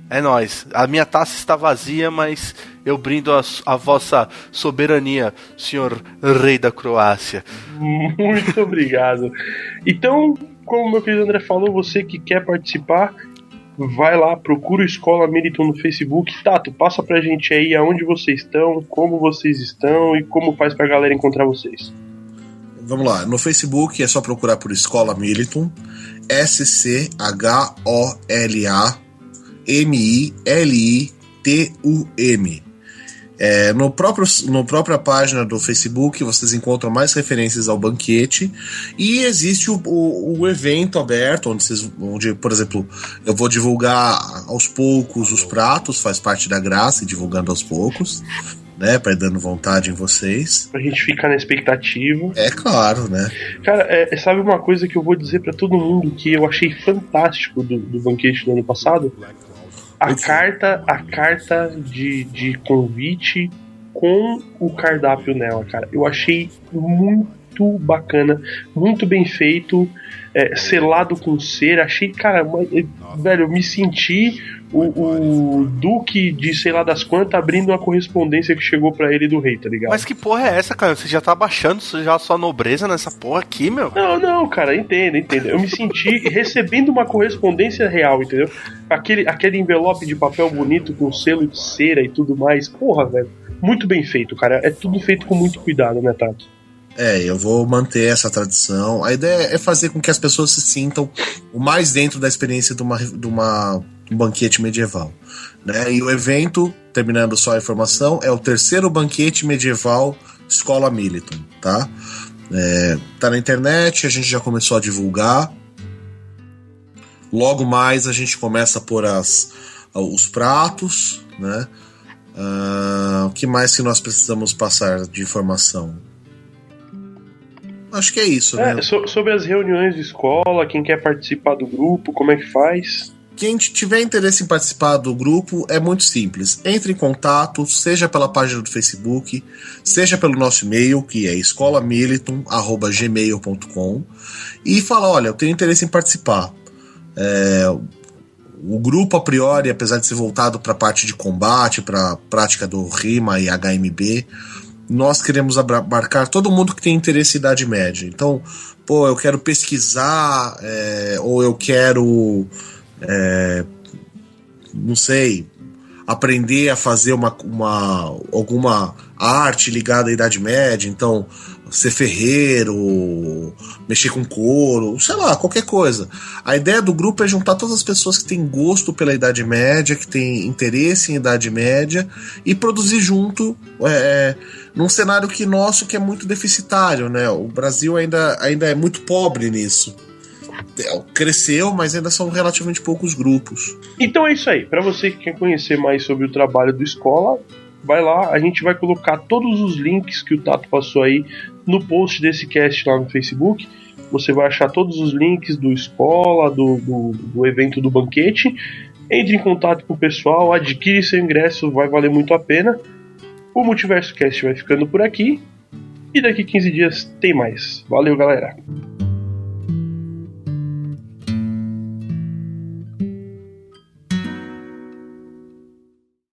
é nóis. A minha taça está vazia, mas eu brindo a vossa soberania, senhor rei da Croácia. Muito obrigado. Então, como meu querido André falou, você que quer participar, vai lá, procura o Escola Militon no Facebook. Tato, passa pra gente aí aonde vocês estão, como vocês estão e como faz pra galera encontrar vocês. Vamos lá, no Facebook é só procurar por Escola Militon, SCHOLAMILITUM. No própria página do Facebook vocês encontram mais referências ao banquete e existe o evento aberto onde, por exemplo, eu vou divulgar aos poucos os pratos, faz parte da graça, divulgando aos poucos, né, para ir dando vontade em vocês. Pra gente ficar na expectativa. É claro, né? Cara, sabe uma coisa que eu vou dizer pra todo mundo que eu achei fantástico do banquete do ano passado? A carta de convite com o cardápio nela, cara. Eu achei muito bacana, muito bem feito, selado com cera. Achei, cara, velho, eu me senti o duque de sei lá das quantas abrindo uma correspondência que chegou pra ele do rei, tá ligado? Mas que porra é essa, cara? Você já tá baixando já a sua nobreza nessa porra aqui, meu? Não, cara, entenda. Eu me senti recebendo uma correspondência real, entendeu? Aquele envelope de papel bonito com selo de cera e tudo mais. Porra, velho. Muito bem feito, cara. É tudo feito com muito cuidado, né, Tato? Eu vou manter essa tradição. A ideia é fazer com que as pessoas se sintam o mais dentro da experiência de um banquete medieval, né? E o evento, terminando só a informação, é o 3º banquete medieval Escola Militon, tá? Tá na internet, a gente já começou a divulgar. Logo mais a gente começa a pôr os pratos, né? O que mais que nós precisamos passar de informação? Acho que é isso, né? Sobre as reuniões de escola, quem quer participar do grupo, como é que faz? Quem tiver interesse em participar do grupo é muito simples. Entre em contato, seja pela página do Facebook, seja pelo nosso e-mail, que é escolamiliton@gmail.com, e fala: olha, eu tenho interesse em participar. O grupo, a priori, apesar de ser voltado para a parte de combate, para a prática do RIMA e HMB, nós queremos abarcar todo mundo que tem interesse em Idade Média. Então, eu quero pesquisar, ou eu quero, não sei, aprender a fazer alguma arte ligada à Idade Média. Então, ser ferreiro, mexer com couro, sei lá, qualquer coisa. A ideia do grupo é juntar todas as pessoas que têm gosto pela Idade Média, que têm interesse em Idade Média, e produzir junto num cenário que é muito deficitário, né? O Brasil ainda é muito pobre nisso. Cresceu, mas ainda são relativamente poucos grupos. Então é isso aí. Para você que quer conhecer mais sobre o trabalho do Escola, vai lá, a gente vai colocar todos os links que o Tato passou aí no post desse cast lá no Facebook. Você vai achar todos os links do Escola, do evento do banquete. Entre em contato com o pessoal, adquire seu ingresso, vai valer muito a pena. O Multiverso Cast vai ficando por aqui. E daqui 15 dias tem mais. Valeu, galera!